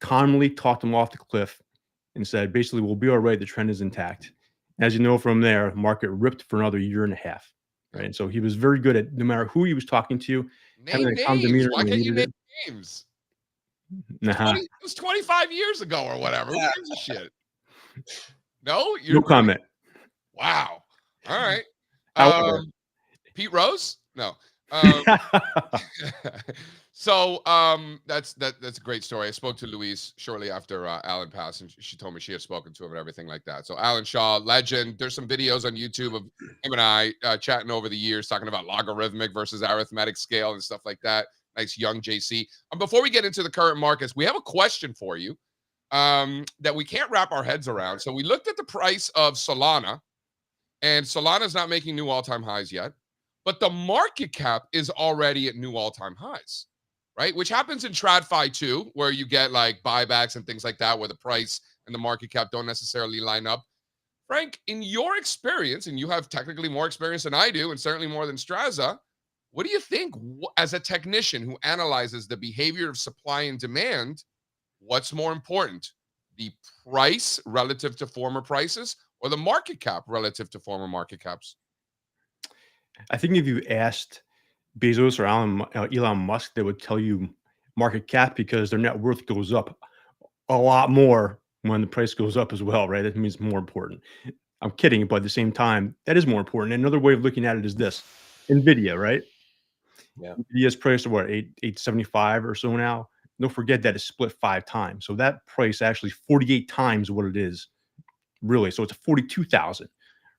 calmly talked him off the cliff, and said, basically, we'll be all right. The trend is intact. As you know, from there, the market ripped for another year and a half. Right. And so he was very good at, no matter who he was talking to, having a calm demeanor. Why can't you name names? Nah, It was 25 years ago or whatever. Who gives a shit? No, no comment. Wow. All right. However, Pete Rose? No. Um, so that's a great story. I spoke to Louise shortly after Alan passed, and she told me she had spoken to him and everything like that. So Alan Shaw, legend. There's some videos on YouTube of him and I chatting over the years, talking about logarithmic versus arithmetic scale and stuff like that. Nice young JC. Before we get into the current markets, we have a question for you that we can't wrap our heads around. So we looked at the price of Solana, and Solana's not making new all-time highs yet, but the market cap is already at new all-time highs, right? Which happens in TradFi too, where you get like buybacks and things like that, where the price and the market cap don't necessarily line up. Frank, in your experience, and you have technically more experience than I do, and certainly more than Strazza, what do you think as a technician who analyzes the behavior of supply and demand? What's more important, the price relative to former prices or the market cap relative to former market caps? I think if you asked Bezos or Elon Musk, they would tell you market cap because their net worth goes up a lot more when the price goes up as well, right? That means more important. I'm kidding, but at the same time, that is more important. And another way of looking at it is this: Nvidia, right? Yeah. Nvidia's price of what, 875 or so now. Don't forget that it's split 5 times. So that price actually 48 times what it is, really. So it's 42,000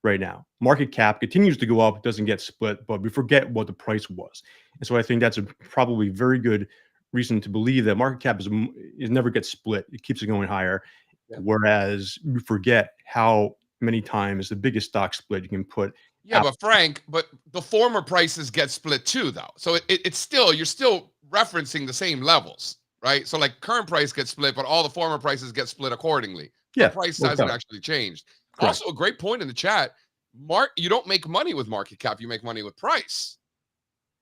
right now. Market cap continues to go up, doesn't get split, but we forget what the price was. And so I think that's a probably very good reason to believe that market cap is never gets split. It keeps it going higher. Yeah. Whereas we forget how many times the biggest stock split you can put. Yeah, but Frank, the former prices get split too, though. So it's still, you're still referencing the same levels, right? So like current price gets split, but all the former prices get split accordingly. Yeah, The price worked hasn't out. actually changed. Correct. Also, a great point in the chat. You don't make money with market cap, you make money with price.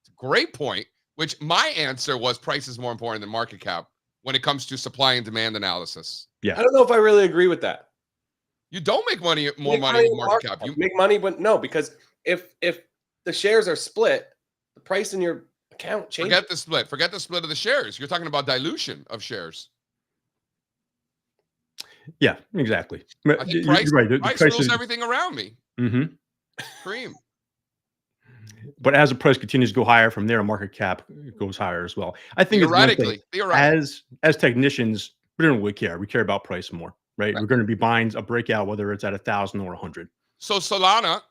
It's a great point, which my answer was price is more important than market cap when it comes to supply and demand analysis. Yeah. I don't know if I really agree with that. You don't make money You more make money with market cap. You make money, but no, because if the shares are split, the price in your account changes. forget the split. Forget the split of the shares. You're talking about dilution of shares. Yeah, exactly. I think You're right. The price price rules is, everything around me. Mhm. Cream. But as the price continues to go higher from there, market cap goes higher as well. I think it's one thing, Theoretically. as technicians, we don't really care. We care about price more, right? Right. We're going to be buying a breakout, whether it's at 1,000 or 100. So Solana,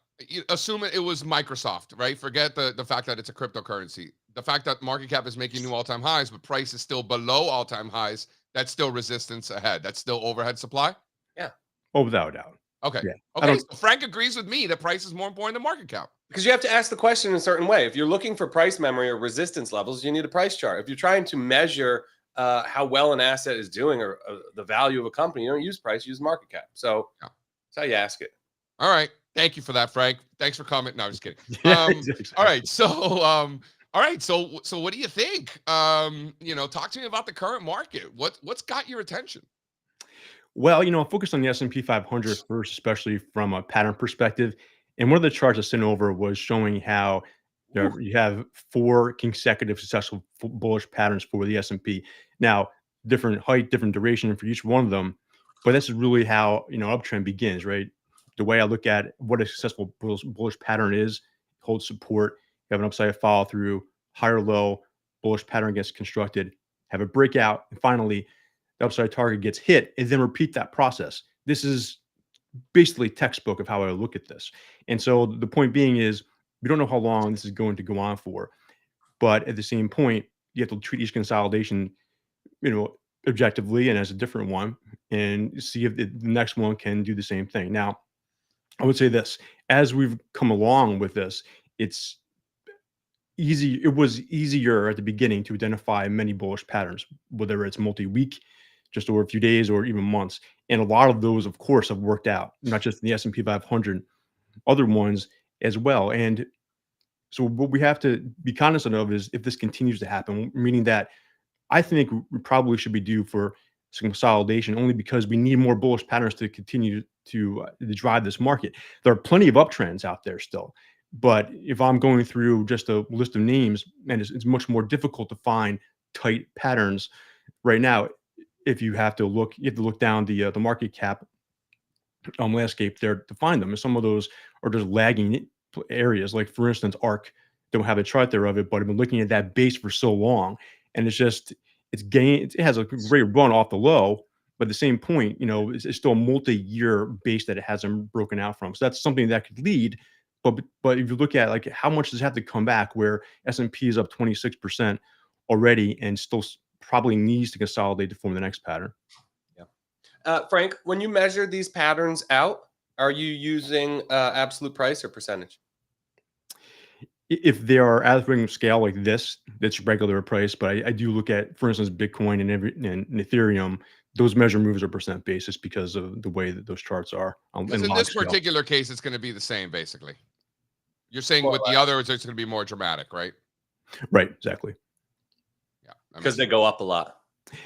assume it was Microsoft, right? Forget the fact that it's a cryptocurrency. The fact that market cap is making new all-time highs, but price is still below all-time highs. That's still resistance ahead. That's still overhead supply. Yeah. Oh, without a doubt. Okay. Yeah. Okay. So Frank agrees with me that price is more important than market cap. Because you have to ask the question in a certain way. If you're looking for price memory or resistance levels, you need a price chart. If you're trying to measure how well an asset is doing or the value of a company, you don't use price, you use market cap. So that's how you ask it. All right. Thank you for that, Frank. Thanks for commenting. No, I'm just kidding. Exactly. All right. So what do you think? Talk to me about the current market. What's got your attention? Well, focus on the S&P 500 first, especially from a pattern perspective. And one of the charts I sent over was showing how you have 4 consecutive successful bullish patterns for the S&P. Now, different height, different duration for each one of them, but this is really how uptrend begins, right? The way I look at what a successful bullish pattern is, holds support, you have an upside follow through, higher low, bullish pattern gets constructed, have a breakout, and finally the upside target gets hit, and then repeat that process. This is basically textbook of how I look at this. And so the point being is we don't know how long this is going to go on for, but at the same point, you have to treat each consolidation, objectively and as a different one, and see if the next one can do the same thing. Now, I would say this: as we've come along with this, it's easy. It was easier at the beginning to identify many bullish patterns, whether it's multi-week, just over a few days, or even months. And a lot of those, of course, have worked out, not just in the S&P 500, other ones as well. And so what we have to be cognizant of is if this continues to happen, meaning that I think we probably should be due for some consolidation, only because we need more bullish patterns to continue to drive this market. There are plenty of uptrends out there still, but if I'm going through just a list of names, and it's much more difficult to find tight patterns right now, if you have to look, you have to look down the market cap landscape there to find them. And some of those are just lagging areas. Like for instance, ARC don't have a chart there of it, but I've been looking at that base for so long, and it has a great run off the low, but at the same point, it's still a multi-year base that it hasn't broken out from. So that's something that could lead. But if you look at like how much does it have to come back, where S&P is up 26% already and still probably needs to consolidate to form the next pattern. Frank, when you measure these patterns out, are you using absolute price or percentage? If they are at scale like this, that's regular price. But I do look at, for instance, Bitcoin and Ethereum. Those measure moves are percent basis because of the way that those charts are. Because in this particular case, it's going to be the same, basically. You're saying with the others, it's going to be more dramatic, right? Right, exactly. Yeah, because they go up a lot.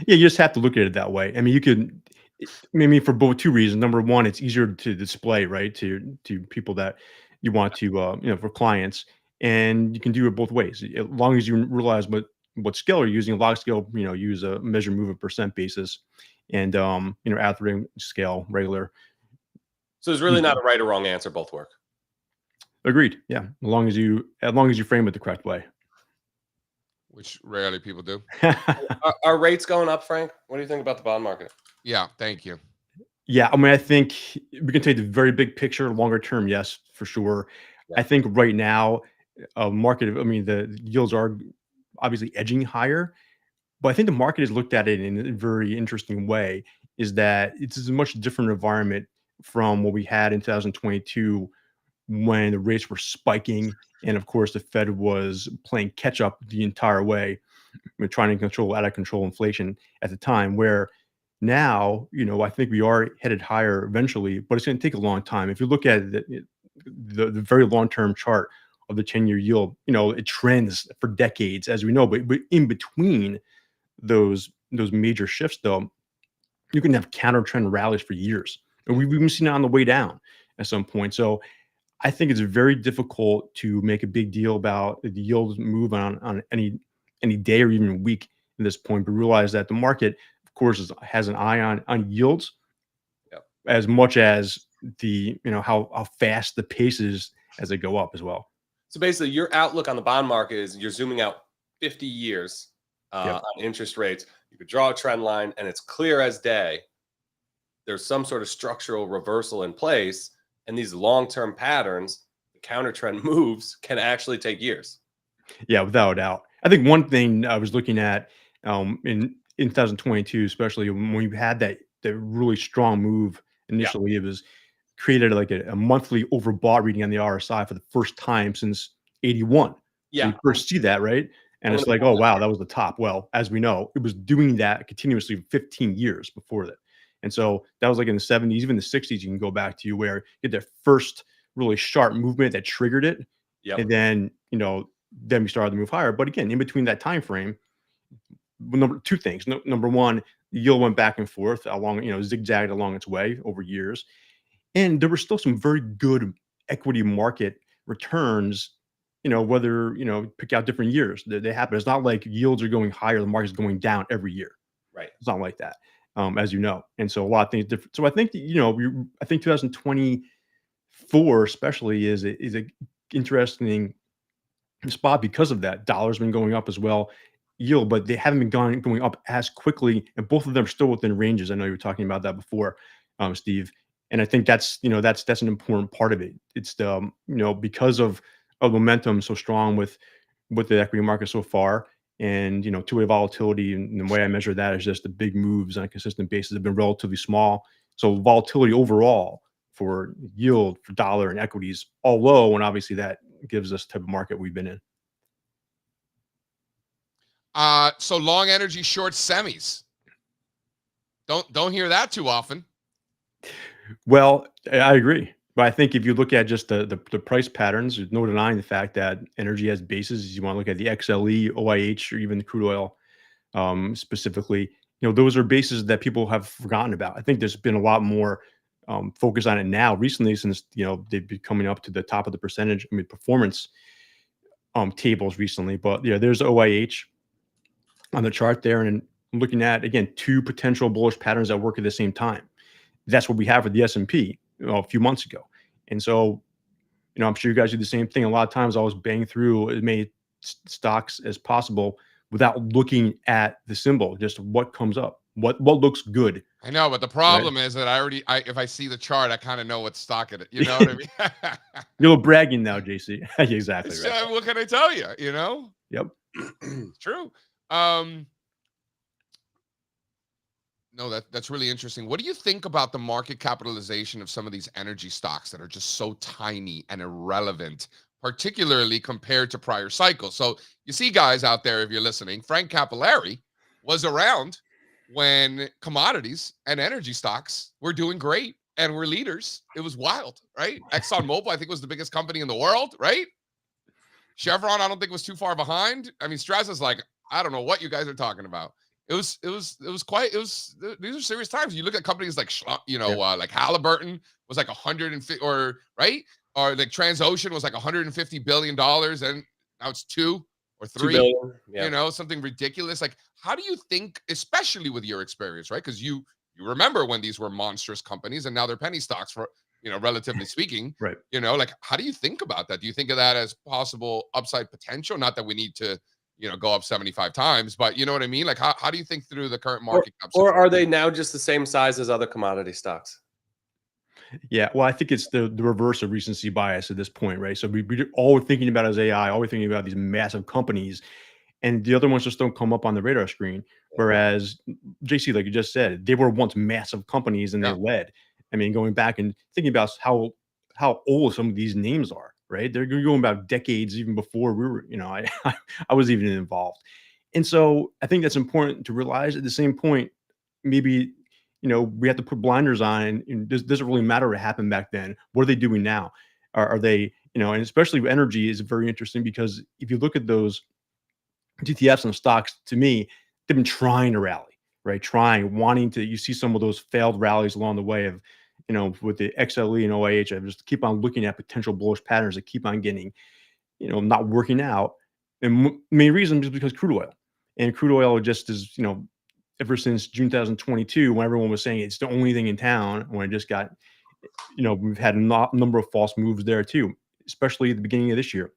Yeah, you just have to look at it that way. I mean, you could. I mean, for both two reasons. Number one, it's easier to display, right, to people that you want to, for clients, and you can do it both ways. As long as you realize what scale you're using. Log scale, use a measure move a percent basis, and Atherin scale regular. So there's really not a right or wrong answer. Both work. Agreed. Yeah, as long as you frame it the correct way, which rarely people do. Are rates going up, Frank? What do you think about the bond market? Yeah, thank you. Yeah, I mean, I think we can take the very big picture, longer term, yes, for sure. Yeah. I think right now, market. I mean, the yields are obviously edging higher, but I think the market has looked at it in a very interesting way. Is that it's a much different environment from what we had in 2022, when the rates were spiking, and of course the Fed was playing catch up the entire way, trying to control out of control inflation at the time. Where now, I think we are headed higher eventually, but it's going to take a long time. If you look at the very long-term chart of the 10-year yield, it trends for decades, as we know. But in between those major shifts, though, you can have counter trend rallies for years, and we've even seen it on the way down at some point. So I think it's very difficult to make a big deal about the yields move on any day or even week at this point, but realize that the market, of course, has an eye on yields, as much as the how fast the pace is as they go up as well. So basically, your outlook on the bond market is you're zooming out 50 years on interest rates. You could draw a trend line, and it's clear as day. There's some sort of structural reversal in place, and these long-term patterns, the counter trend moves, can actually take years. Yeah, without a doubt. I think one thing I was looking at in 2022, especially when you had that really strong move initially, it was created like a monthly overbought reading on the RSI for the first time since 81. Yeah. So you first see that, right? And it's like, oh, wow, that was the top. Well, as we know, it was doing that continuously for 15 years before that. And so that was like in the 70s, even the 60s, you can go back to where you get that first really sharp movement that triggered it. Yep. And then, then we started to move higher. But again, in between that time frame, two things. Number one, the yield went back and forth along, zigzagged along its way over years. And there were still some very good equity market returns, whether, pick out different years. They happen. It's not like yields are going higher, the market's going down every year. Right. It's not like that, as you know. And so a lot of things different. So I think, I think 2024 especially is a interesting spot because of that. Dollar's been going up as well, yield, but they haven't been going up as quickly, and both of them are still within ranges. I know you were talking about that before, Steve, and I think that's that's an important part of it. It's the because of momentum so strong with the equity market so far, and two-way volatility, and the way I measure that is just the big moves on a consistent basis have been relatively small. So volatility overall for yield, for dollar and equities all low, and obviously that gives us the type of market we've been in. So long energy, short semis. Don't hear that too often. Well, I agree, but I think if you look at just the price patterns, there's no denying the fact that energy has bases. You want to look at the XLE, OIH, or even the crude oil specifically. Those are bases that people have forgotten about. I think there's been a lot more focus on it now recently, since they've been coming up to the top of the performance tables recently. But there's OIH on the chart there, and looking at, again, two potential bullish patterns that work at the same time. That's what we have with the S&P a few months ago. And so, I'm sure you guys do the same thing. A lot of times I was bang through as many stocks as possible without looking at the symbol, just what comes up, what looks good. I know, but the problem is that if I see the chart, I kind of know what stock it is. You know what I mean? You're bragging now, JC. Exactly right. What can I tell you? Yep. It's true. No, that's really interesting. What do you think about the market capitalization of some of these energy stocks that are just so tiny and irrelevant, particularly compared to prior cycles? So you see, guys out there, if you're listening, Frank Cappelleri was around when commodities and energy stocks were doing great and were leaders. It was wild, right? ExxonMobil, I think, was the biggest company in the world, right? Chevron, I don't think was too far behind. I mean, Strazza's like, I don't know what you guys are talking about. These are serious times. You look at companies like, like Halliburton was like 150, or right, or like Transocean was like 150 billion dollars, and now it's 2 or 3. 2 billion, yeah. Something ridiculous. Like, how do you think, especially with your experience, right? Because you remember when these were monstrous companies, and now they're penny stocks, for relatively speaking, right? Like, how do you think about that? Do you think of that as possible upside potential? Not that we need to go up 75 times, but you know what I mean? Like, how do you think through the current market cap? Or are they now just the same size as other commodity stocks? Yeah, well, I think it's the reverse of recency bias at this point, right? So we all we're thinking about is AI, all we're thinking about these massive companies, and the other ones just don't come up on the radar screen. Whereas JC, like you just said, they were once massive companies and they led. I mean, going back and thinking about how old some of these names are, right? They're going about decades even before we were, I was even involved. And so I think that's important to realize. At the same point, maybe, we have to put blinders on, and does it really matter what happened back then? What are they doing now? Are they, and especially energy is very interesting, because if you look at those ETFs and stocks, to me, they've been trying to rally, right? Wanting to, you see some of those failed rallies along the way of, with the XLE and OIH, I just keep on looking at potential bullish patterns that keep on getting, not working out. And main reason is because crude oil just is, ever since June 2022, when everyone was saying it's the only thing in town, when it just got, we've had a number of false moves there too, especially at the beginning of this year.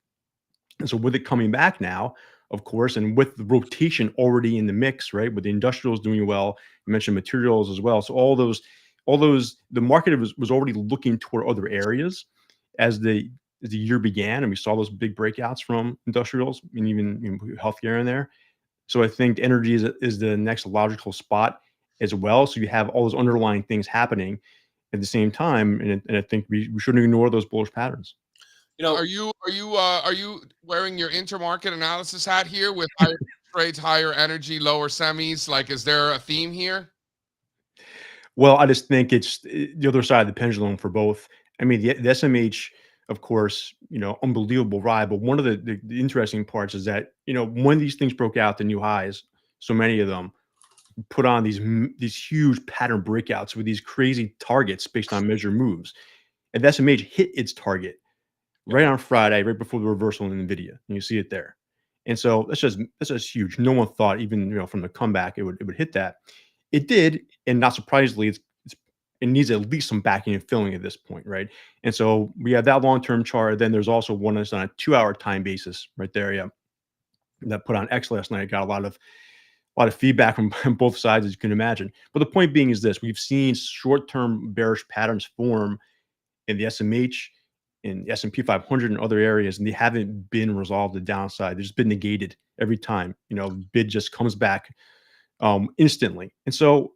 And so with it coming back now, of course, and with the rotation already in the mix, right, with the industrials doing well, you mentioned materials as well. So all those, the market was already looking toward other areas as the year began, and we saw those big breakouts from industrials and even healthcare in there. So I think energy is the next logical spot as well. So you have all those underlying things happening at the same time, and I think we shouldn't ignore those bullish patterns. Are you wearing your intermarket analysis hat here with higher trades, higher energy, lower semis? Like, is there a theme here? Well, I just think it's the other side of the pendulum for both. I mean, the SMH, of course, unbelievable ride. But one of the interesting parts is that, when these things broke out to new highs, so many of them put on these huge pattern breakouts with these crazy targets based on measured moves. And the SMH hit its target right on Friday, right before the reversal in NVIDIA. And you see it there. And so that's just huge. No one thought, even from the comeback, it would hit that. It did, and not surprisingly, it needs at least some backing and filling at this point, right? And so we have that long-term chart. Then there's also one that's on a 2-hour time basis right there. Yeah, that put on X last night. Got a lot of feedback from both sides, as you can imagine. But the point being is this: we've seen short-term bearish patterns form in the SMH, in the S&P 500, and other areas, and they haven't been resolved to the downside. They've just been negated every time. Bid just comes back instantly. And so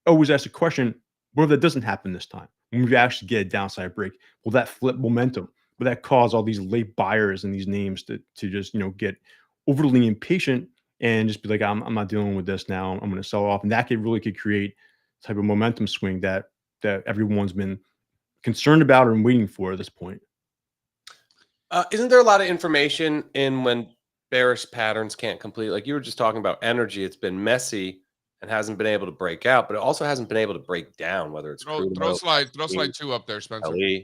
I always ask the question, what if that doesn't happen this time? When we actually get a downside break, will that flip momentum? Will that cause all these late buyers in these names to just, get overly impatient and just be like, I'm not dealing with this now. I'm going to sell off. And that could create a type of momentum swing that everyone's been concerned about and waiting for at this point. Isn't there a lot of information in when bearish patterns can't complete? Like you were just talking about energy, it's been messy and hasn't been able to break out, but it also hasn't been able to break down, whether it's throw slide 2 up there, Spencer. LE.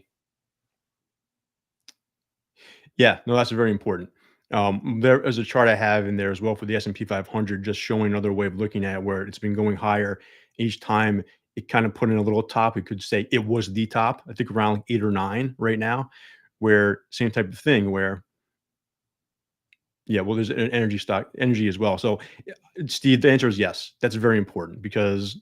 Yeah, no, that's very important. There is a chart I have in there as well for the S&P 500, just showing another way of looking at it, where it's been going higher each time. It kind of put in a little top. We could say it was the top. I think around 8 or 9 right now, where same type of thing where, yeah, well, there's an energy as well. So, Steve, the answer is yes. That's very important because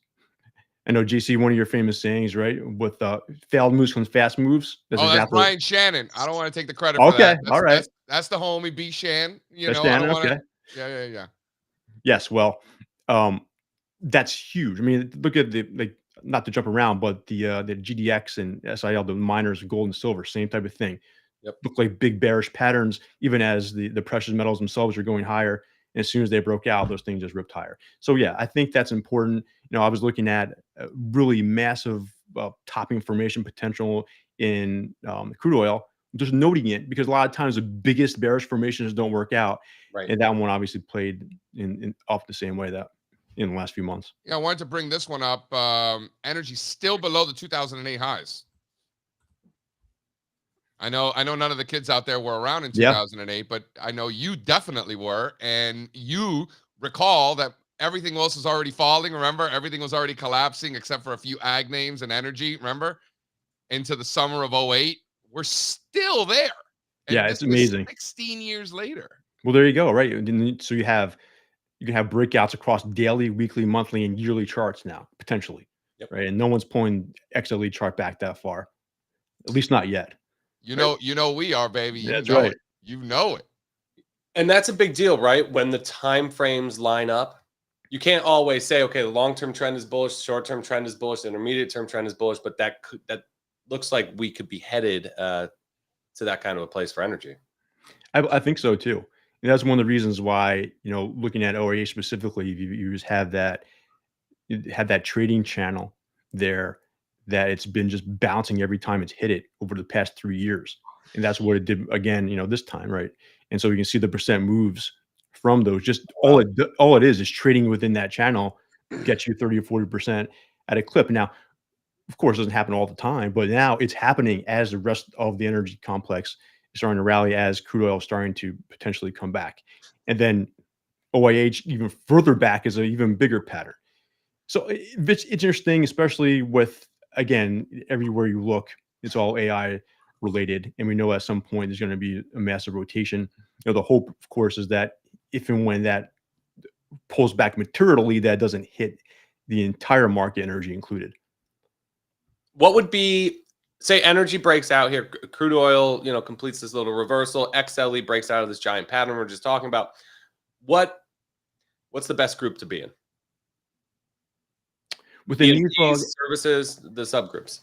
I know, JC, one of your famous sayings, right? With failed moves comes fast moves. That's Oh, that's exactly. Brian Shannon. I don't want to take the credit for Okay. that. All right. That's the homie B Shan. That's I don't Shannon. want Okay. to. Yeah. Yes. Well, um, that's huge. I mean, look at the, like, not to jump around, but the GDX and SIL, the miners, gold and silver, same type of thing. Yep. Look like big bearish patterns, even as the precious metals themselves are going higher. And as soon as they broke out, those things just ripped higher. So yeah, I think that's important. I was looking at really massive topping formation potential in crude oil, just noting it because a lot of times the biggest bearish formations don't work out, Right. and that one obviously played in off the same way that in the last few months. Yeah, I wanted to bring this one up. Energy still below the 2008 highs. I know none of the kids out there were around in Yeah. 2008, but I know you definitely were, and you recall that everything else was already falling. Remember, everything was already collapsing except for a few ag names and energy. Remember, into the summer of 08, we're still there. And Yeah, this it's was amazing. 16 years later. Well, there you go, right? And then, so you can have breakouts across daily, weekly, monthly, and yearly charts now, potentially. Yep. Right. And no one's pulling XLE chart back that far. At least not yet. You know we are, baby. You That's know right. it. You know it. And that's a big deal, right? When the time frames line up, you can't always say, okay, the long-term trend is bullish, short-term trend is bullish, the intermediate-term trend is bullish, but that looks like we could be headed to that kind of a place for energy. I think so too. And that's one of the reasons why, looking at OAH specifically, you just have that trading channel there that it's been just bouncing every time it's hit it over the past 3 years. And that's what it did again, this time, right? And so you can see the percent moves from those. Just all it is trading within that channel gets you 30 or 40% at a clip. Now, of course, it doesn't happen all the time, but now it's happening as the rest of the energy complex is starting to rally, as crude oil is starting to potentially come back. And then OIH even further back is an even bigger pattern. So it's interesting, especially with, again, everywhere you look, it's all AI related. And we know at some point there's going to be a massive rotation. The hope, of course, is that if and when that pulls back materially, that doesn't hit the entire market, energy included. What would be, say, energy breaks out here, crude oil, completes this little reversal, XLE breaks out of this giant pattern we're just talking about. What's the best group to be in? Within these services, the subgroups.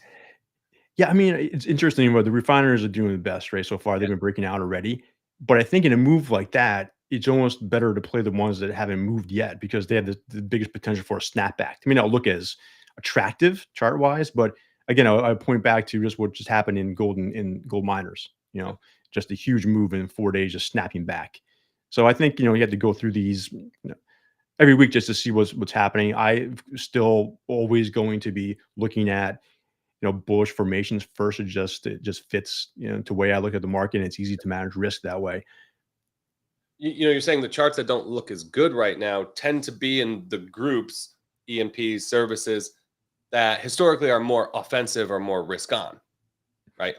Yeah, I mean, it's interesting where the refiners are doing the best, right? So far, they've been breaking out already. But I think in a move like that, it's almost better to play the ones that haven't moved yet because they have the biggest potential for a snapback. I mean, it'll look as attractive chart wise, but again, I point back to just what just happened in gold miners. Just a huge move in 4 days, just snapping back. So I think you have to go through these every week just to see what's happening. I'm still always going to be looking at bullish formations first. It just fits to the way I look at the market, and it's easy to manage risk that way. You're saying the charts that don't look as good right now tend to be in the groups, E&Ps, services, that historically are more offensive or more risk on, right?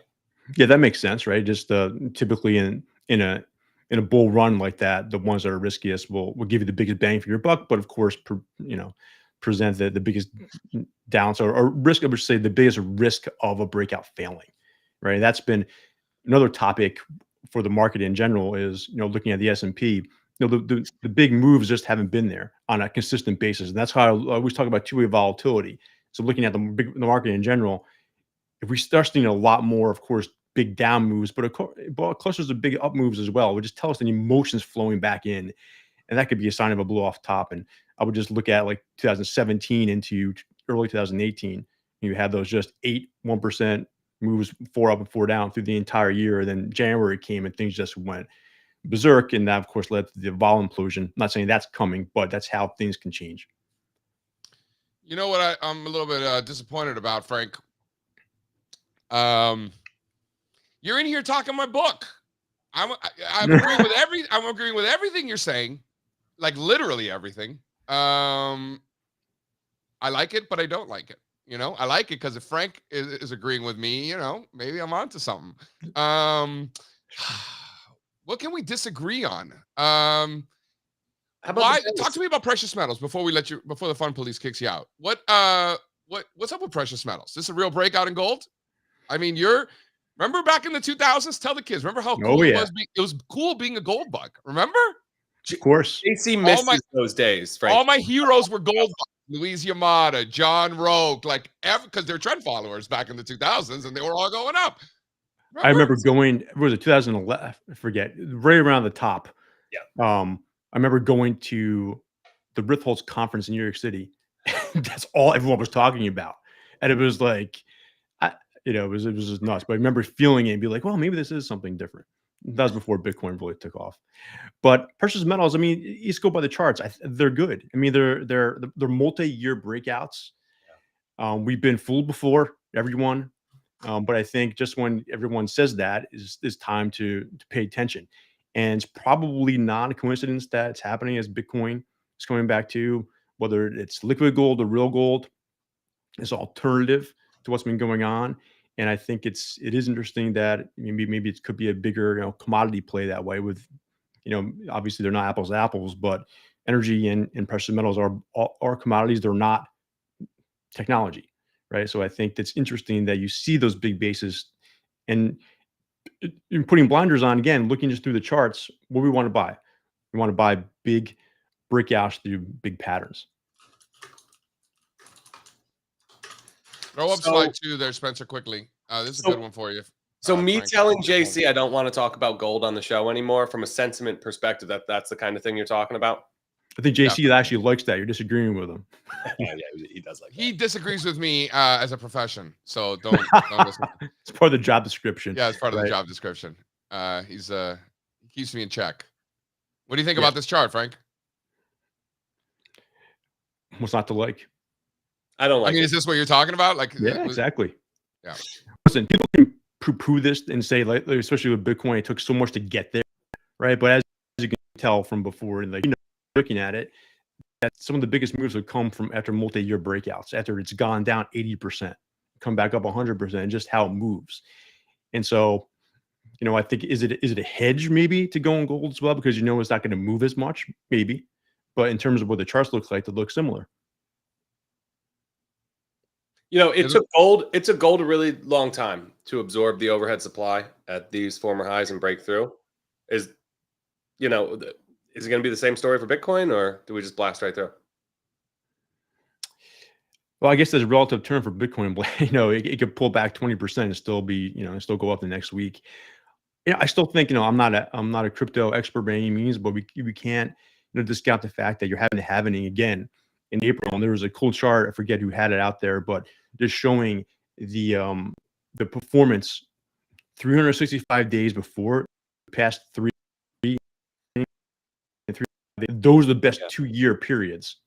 Yeah, that makes sense, right? Just typically in a bull run like that, the ones that are riskiest will give you the biggest bang for your buck, but of course, present the biggest downside or risk. I would say the biggest risk of a breakout failing, right? That's been another topic for the market in general. Is looking at the S&P. The big moves just haven't been there on a consistent basis, and that's how I always talk about two-way volatility. So looking at the market in general, if we start seeing a lot more, of course, big down moves, but clusters of big up moves as well, it would just tell us the emotions flowing back in, and that could be a sign of a blow off top. And I would just look at like 2017 into early 2018. You had those just 1% moves, 4 up and 4 down through the entire year. And then January came and things just went berserk. And that, of course, led to the vol implosion. I'm not saying that's coming, but that's how things can change. You know what I'm a little bit disappointed about, Frank? You're in here talking my book. I'm agreeing with everything you're saying, like literally everything. I like it, but I don't like it. I like it because if Frank is agreeing with me, maybe I'm onto something. What can we disagree on? How about Why? the Talk to me about precious metals before the fun police kicks you out. What's up with precious metals? Is this a real breakout in gold? I mean, remember back in the 2000s? Tell the kids. Remember how cool it was? It was cool being a gold bug. Remember? Of course. JC misses those days, Frank. All my heroes were gold bugs. Luis Yamada, John Roque, because they're trend followers back in the 2000s, and they were all going up. I remember going. Was it 2011? I forget. Right around the top. Yeah. I remember going to the Ritholtz conference in New York City. That's all everyone was talking about, and it was like, it was just nuts. But I remember feeling it and be like, well, maybe this is something different. That was before Bitcoin really took off. But precious metals, I mean, you just go by the charts. They're good. I mean, they're multi-year breakouts. We've been fooled before, everyone. But I think just when everyone says that is time to pay attention. And it's probably not a coincidence that it's happening as Bitcoin is coming back to, whether it's liquid gold or real gold, is an alternative to what's been going on. And I think it is interesting that maybe it could be a bigger commodity play that way with, obviously they're not apples to apples, but energy and precious metals are commodities. They're not technology, right? So I think that's interesting that you see those big bases and putting blinders on, again, looking just through the charts, what we want to buy. We want to buy big breakouts through big patterns. Throw up slide 2 there, Spencer, quickly. This is a good one for you. So Frank, telling JC I don't want to talk about gold on the show anymore from a sentiment perspective, that's the kind of thing you're talking about? I think JC actually likes that. You're disagreeing with him. Yeah, he does like that. He disagrees with me as a profession, so don't listen. It's part of the job description. Yeah, it's part of the job description. He keeps me in check. What do you think about this chart, Frank? What's not to like? I don't like I mean, it. is this what you're talking about? Exactly. Yeah. Listen, people can poo-poo this and say, like, especially with Bitcoin, it took so much to get there, right? But as you can tell from before, looking at it, that some of the biggest moves would come from after multi-year breakouts, after it's gone down 80%, come back up 100%, and just how it moves. And so, I think is it a hedge maybe to go in gold as well, because it's not going to move as much, maybe. But in terms of what the charts look like, they look similar. It took gold a really long time to absorb the overhead supply at these former highs and break through. Is it going to be the same story for Bitcoin, or do we just blast right through? Well, I guess there's a relative term for Bitcoin. It could pull back 20% and still be, still go up the next week. I still think, I'm not a crypto expert by any means, but we can't, discount the fact that you're having the halving again in April. And there was a cool chart, I forget who had it out there, but just showing the performance 365 days before past three. Those are the best 2-year periods,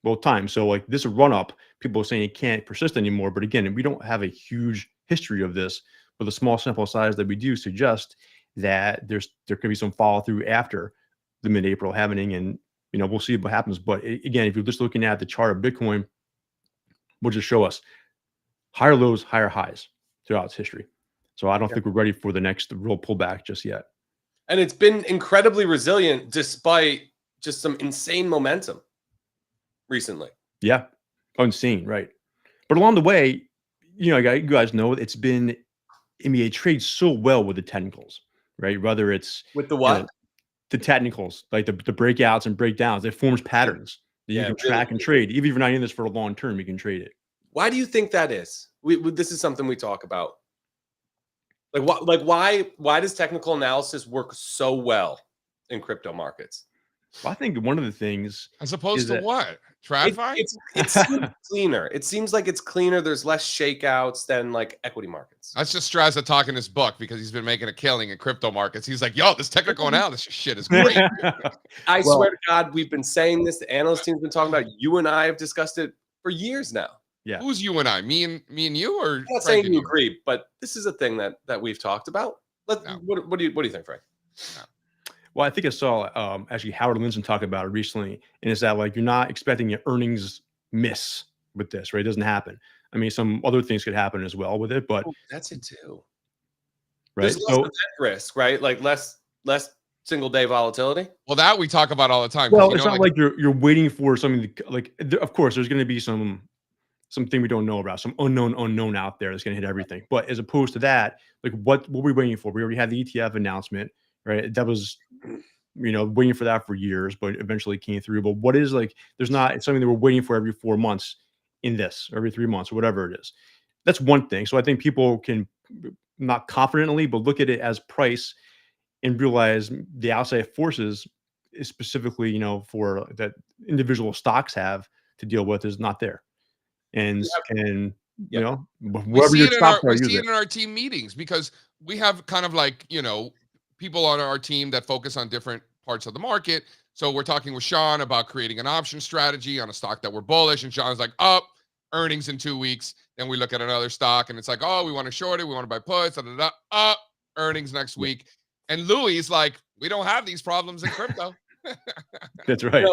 both times. So like this run up, people are saying it can't persist anymore. But again, we don't have a huge history of this, but the small sample size that we do suggest that there could be some follow through after the mid-April halving, and we'll see what happens. But again, if you're just looking at the chart of Bitcoin, will just show us higher lows, higher highs throughout its history. So I don't think we're ready for the next real pullback just yet. And it's been incredibly resilient despite just some insane momentum recently. Yeah, insane, right? But along the way, you guys know it's been, it trades so well with the technicals, right? Whether it's with the what? The technicals, like the breakouts and breakdowns, it forms patterns that you can track and trade. Even if you're not in this for a long term, you can trade it. Why do you think that is? This is something we talk about. Why does technical analysis work so well in crypto markets? Well, I think one of the things, as opposed to what? TradFi? It seems cleaner. It seems like it's cleaner. There's less shakeouts than like equity markets. That's just Strazza talking his book because he's been making a killing in crypto markets. He's like, yo, this technical analysis shit is great. I swear to God, we've been saying this. The analyst team's been talking about it. You and I have discussed it for years now. Yeah. Who's you and I? Me and you, or I'm not saying you agree, but this is a thing that we've talked about. What do you think, Frank? Well, I think I saw actually Howard Lindson talk about it recently, and it's that like you're not expecting an earnings miss with this, right? It doesn't happen. I mean, some other things could happen as well with it, but That's it too. right. There's less event risk, right? Like less single day volatility. Well, that we talk about all the time. Well, it's not like you're waiting for something to, like. Of course, there's going to be something we don't know about, some unknown out there that's going to hit everything. But as opposed to that, like what were we waiting for? We already had the ETF announcement, right? That was, waiting for that for years, but eventually came through. But what is like? There's not something that we're waiting for every 4 months in this, every 3 months, or whatever it is. That's one thing. So I think people can not confidently, but look at it as price and realize the outside forces is specifically, for that individual stocks have to deal with is not there. And wherever your stocks are, we see it in our team meetings because we have kind of like, people on our team that focus on different parts of the market. So we're talking with Sean about creating an option strategy on a stock that we're bullish. And Sean's like, earnings in 2 weeks. Then we look at another stock and it's like, we want to short it. We want to buy puts, earnings next week. And Louis is like, we don't have these problems in crypto. That's right.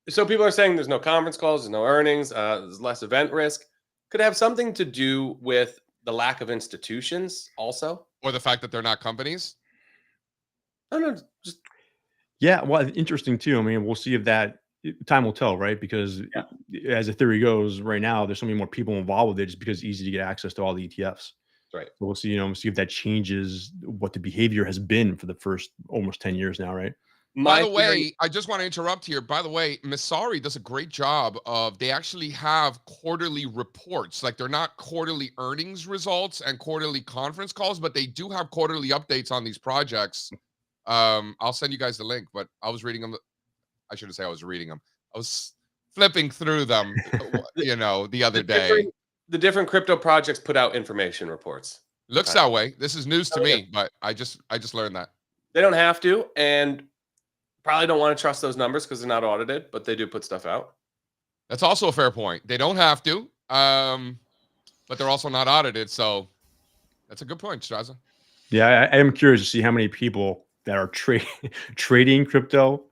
So people are saying there's no conference calls, there's no earnings, there's less event risk. Could it have something to do with the lack of institutions also? Or the fact that they're not companies? I don't know. Yeah, well, interesting too. I mean, we'll see if that time will tell, right? Because as the theory goes right now, there's so many more people involved with it just because it's easy to get access to all the ETFs. Right. So we'll see, see if that changes what the behavior has been for the first almost 10 years now, right? By the way, I just want to interrupt here. By the way, Masari does a great job they actually have quarterly reports. Like they're not quarterly earnings results and quarterly conference calls, but they do have quarterly updates on these projects. I'll send you guys the link, but I was reading them. I shouldn't say I was reading them. I was flipping through them, the other day. The different crypto projects put out information reports. Looks that way. This is news to me, but I just learned that. They don't have to, and probably don't want to trust those numbers because they're not audited, but they do put stuff out. That's also a fair point. They don't have to, but they're also not audited. So that's a good point, Strazza. Yeah, I am curious to see how many people that are trading crypto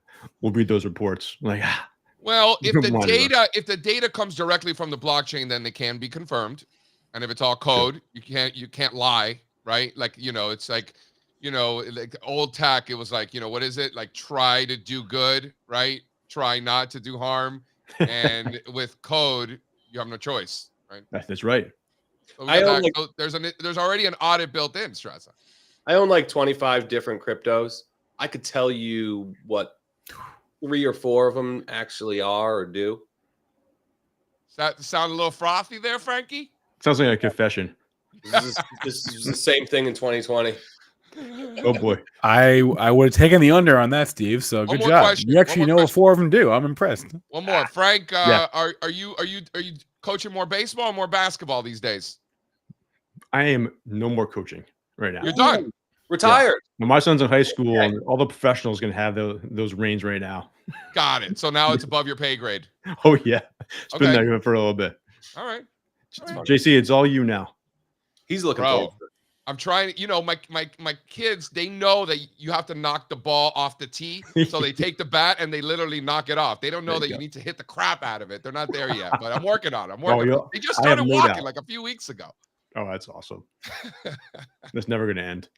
will read those reports. Like, well, if the data comes directly from the blockchain, then they can be confirmed. And if it's all code, you can't lie, right? Like, it's like, like old tech, it was like, what is it? Like try to do good, right? Try not to do harm. And with code, you have no choice, right? That's right. So there's already an audit built in, Strazza. I own like 25 different cryptos. I could tell you what 3 or 4 of them actually are or do. Does that sound a little frothy there, Frankie? Sounds like a confession. This is the same thing in 2020. Oh boy, I would have taken the under on that, Steve. So good job. Question. You actually know what 4 of them do. I'm impressed. One more, Frank. Are you coaching more baseball or more basketball these days? I am no more coaching right now. You're done. Retired. Yeah. My son's in high school, and all the professionals going to have those reins right now. Got it. So now it's above your pay grade. Oh yeah, it's been there for a little bit. All right. JC, it's all you now. He's looking forward. I'm trying, my kids, they know that you have to knock the ball off the tee. So they take the bat and they literally knock it off. They don't know that you need to hit the crap out of it. They're not there yet, but I'm working on it. They just started walking like a few weeks ago. Oh, that's awesome. That's never going to end.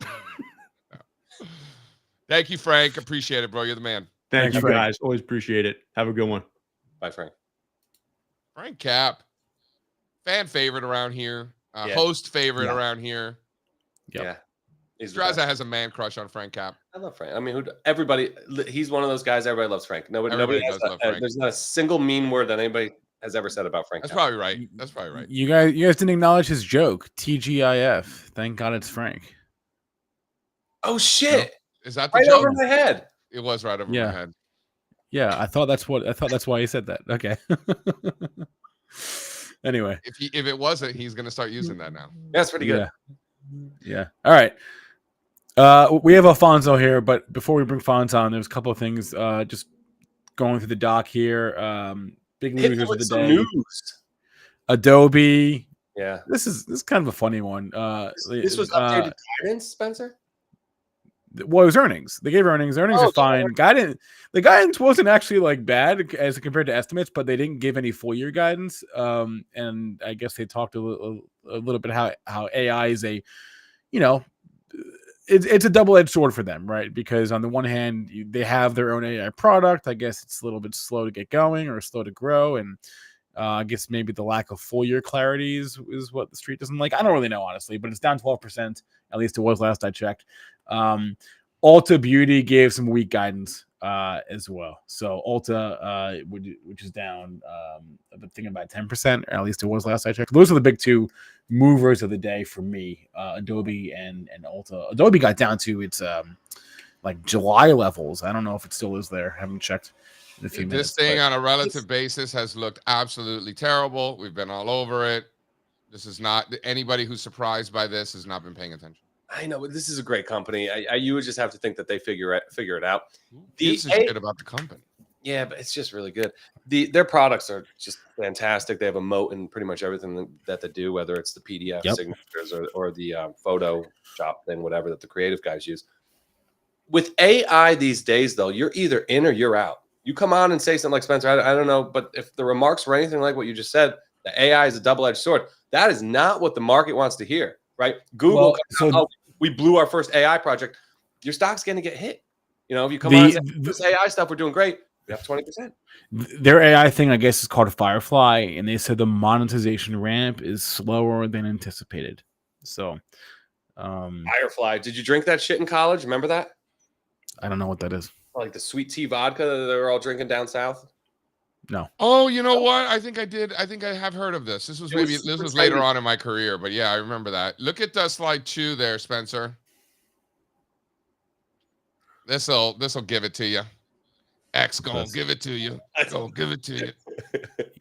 Thank you, Frank. Appreciate it, bro. You're the man. Thank you, guys. Always appreciate it. Have a good one. Bye, Frank. Frank Cap, fan favorite around here, host favorite around here. Yep. Yeah. Strazza has a man crush on Frank Cap. I love Frank. I mean, he's one of those guys. Everybody loves Frank. Nobody does love Frank. There's not a single mean word that anybody has ever said about Frank. That's probably right. That's probably right. You guys didn't acknowledge his joke. TGIF. Thank God it's Frank. Oh shit! Is that the right joke? Over my head? It was right over my head. Yeah, I thought that's why he said that. Okay. Anyway, if it wasn't, he's gonna start using that now. That's pretty good. Yeah. All right. We have Alfonso here, but before we bring Fonz on, there's a couple of things just going through the doc here. Big losers of the day. News. Adobe. Yeah. This is kind of a funny one. This was updated guidance, Spencer? Well, it was earnings. They gave earnings. Earnings are fine. The guidance wasn't actually like bad as compared to estimates, but they didn't give any full year guidance. And I guess they talked a little bit how AI is a, you know, it's a double-edged sword for them, right? Because on the one hand, they have their own AI product. I guess it's a little bit slow to get going or slow to grow, and I guess maybe the lack of full year clarity is what the street doesn't like. I don't really know, honestly, but it's down 12%. At least it was last I checked. Ulta Beauty gave some weak guidance as well. So Ulta, which is down, I've been thinking about 10%, or at least it was last I checked. Those are the big two movers of the day for me, Adobe and Ulta. Adobe got down to its like July levels. I don't know if it still is there. I haven't checked in a few minutes. This thing on a relative basis has looked absolutely terrible. We've been all over it. This is not anybody who's surprised by this has not been paying attention. I know, but this is a great company. You would just have to think that they figure it out. This is good about the company. Yeah, but it's just really good. Their products are just fantastic. They have a moat in pretty much everything that they do, whether it's the PDF signatures or the Photoshop thing, whatever that the creative guys use. With AI these days, though, you're either in or you're out. You come on and say something like, Spencer, I don't know, but if the remarks were anything like what you just said, the AI is a double-edged sword. That is not what the market wants to hear, right? Google, we blew our first AI project. Your stock's going to get hit. You know, if you come on and say, this AI stuff, we're doing great. We have 20%. Their AI thing, I guess, is called Firefly, and they said the monetization ramp is slower than anticipated. So, Firefly. Did you drink that shit in college? Remember that? I don't know what that is. Like the sweet tea vodka that they were all drinking down south? No. Oh, you know what? I think I did. I think I have heard of this. This was later on in my career, but yeah, I remember that. Look at slide 2 there, Spencer. This'll give it to you. X gonna give it to you. Gonna give it to you.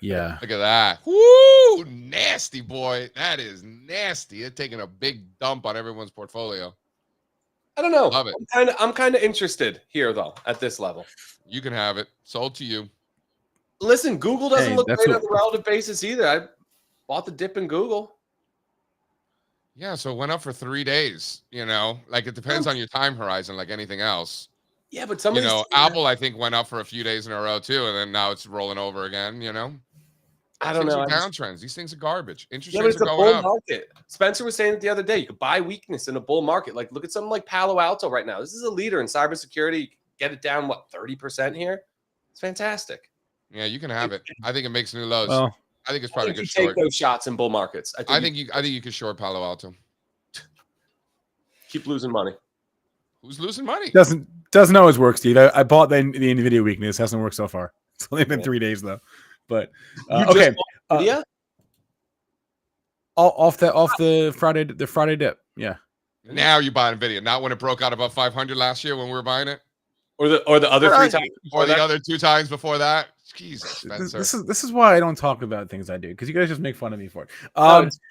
Yeah. Look at that. Woo! Nasty, boy. That is nasty. It's taking a big dump on everyone's portfolio. I don't know. Love it. I'm kind of interested here, though, at this level. You can have it. Sold to you. Listen, Google doesn't look great on the relative basis either. I bought the dip in Google. Yeah, so it went up for 3 days. You know, like it depends on your time horizon, like anything else. Yeah, but some Apple, I think, went up for a few days in a row too, and then now it's rolling over again. You know, I don't know. Downtrends. These things are garbage. Interest rates are going up. Market. Spencer was saying it the other day. You could buy weakness in a bull market. Like, look at something like Palo Alto right now. This is a leader in cybersecurity. Get it down 30% here. It's fantastic. Yeah, you can have it. I think it makes new lows. Well, I think it's probably a good short. Take those shots in bull markets. I think you could short Palo Alto. Keep losing money. Who's losing money? Doesn't always work, Steve. I bought the NVIDIA weakness. Hasn't worked so far. It's only been 3 days though. But okay. Yeah. Off the Friday dip. Yeah. Now you buy NVIDIA, not when it broke out above 500 last year when we were buying it, or the other 3 times, or the other 2 times before that. Jesus, Spencer. This is why I don't talk about things I do, because you guys just make fun of me for it.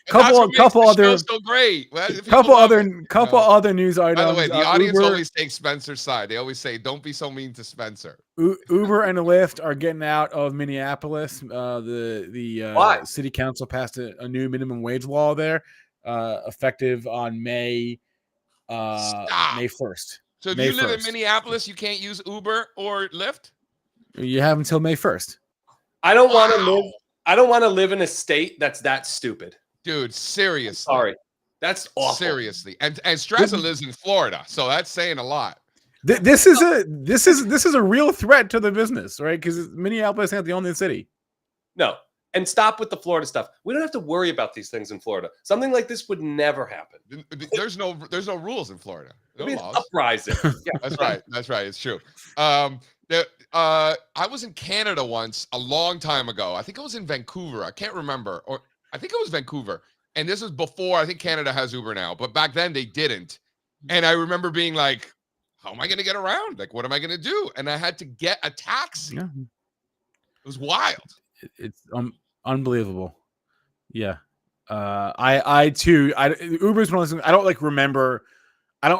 Couple other so great. Well, couple other news items. By the way, the audience always takes Spencer's side. They always say, "Don't be so mean to Spencer." Uber and Lyft are getting out of Minneapolis. The city council passed a new minimum wage law there, effective on May 1st. So if you live in Minneapolis, you can't use Uber or Lyft? You have until May 1st. I don't want to live in a state that's that stupid. Dude, seriously. Sorry. That's awful. Seriously. And Strazza lives in Florida, so that's saying a lot. This is a real threat to the business, right? Because Minneapolis isn't the only city. No. And stop with the Florida stuff. We don't have to worry about these things in Florida. Something like this would never happen. There's no rules in Florida. No laws. Uprising. Yeah, that's right. That's right. It's true. I was in Canada once a long time ago. I think it was in Vancouver. I can't remember. Or I think it was Vancouver. And this is before, I think Canada has Uber now. But back then they didn't. And I remember being like, how am I going to get around? Like, what am I going to do? And I had to get a taxi. Yeah. It was wild. It's unbelievable. Yeah. I too, Uber's one of those things, I don't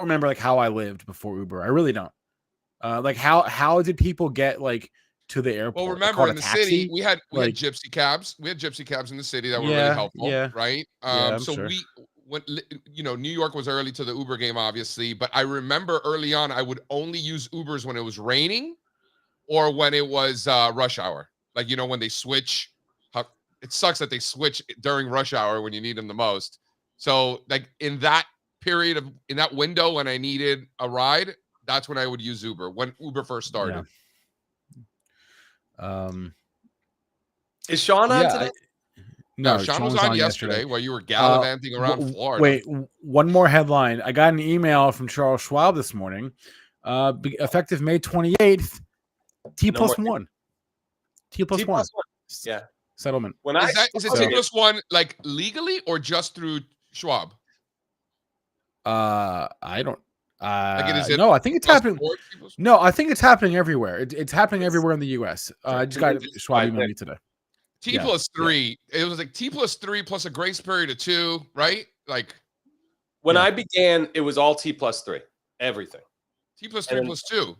remember like how I lived before Uber. I really don't. Like how did people get to the airport? Well, remember in the city we had gypsy cabs. We had gypsy cabs in the city that were really helpful, right? So sure. when New York was early to the Uber game, obviously, but I remember early on I would only use Ubers when it was raining or when it was rush hour. Like, when they switch. It sucks that they switch during rush hour when you need them the most. So, like, in that window when I needed a ride, that's when I would use Uber, when Uber first started. Yeah. Is Sean on today? No, Sean was on yesterday while you were gallivanting around Florida. Wait, one more headline. I got an email from Charles Schwab this morning. Effective May 28th, T+1. T+1. Yeah. Settlement. Is it T+1 like legally or just through Schwab? I don't. No, I think it's happening. No, I think it's happening everywhere. It's happening everywhere in the U.S. I just got Schwab emailed me today. T+3. It was like T+3 plus a grace period of 2, right? Like when I began, it was all T+3. Everything. T+3 plus 2.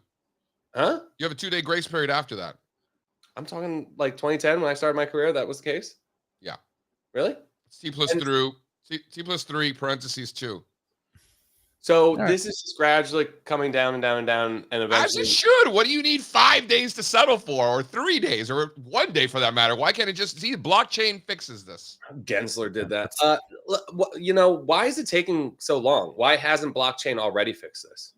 Huh? You have a 2-day grace period after that. I'm talking like 2010 when I started my career. That was the case. Yeah. Really? It's T+3 parentheses 2. So this is just gradually coming down and down and down, and eventually. As it should. What do you need 5 days to settle for, or 3 days, or 1 day for that matter? Why can't it just see blockchain fixes this? Gensler did that. Why is it taking so long? Why hasn't blockchain already fixed this?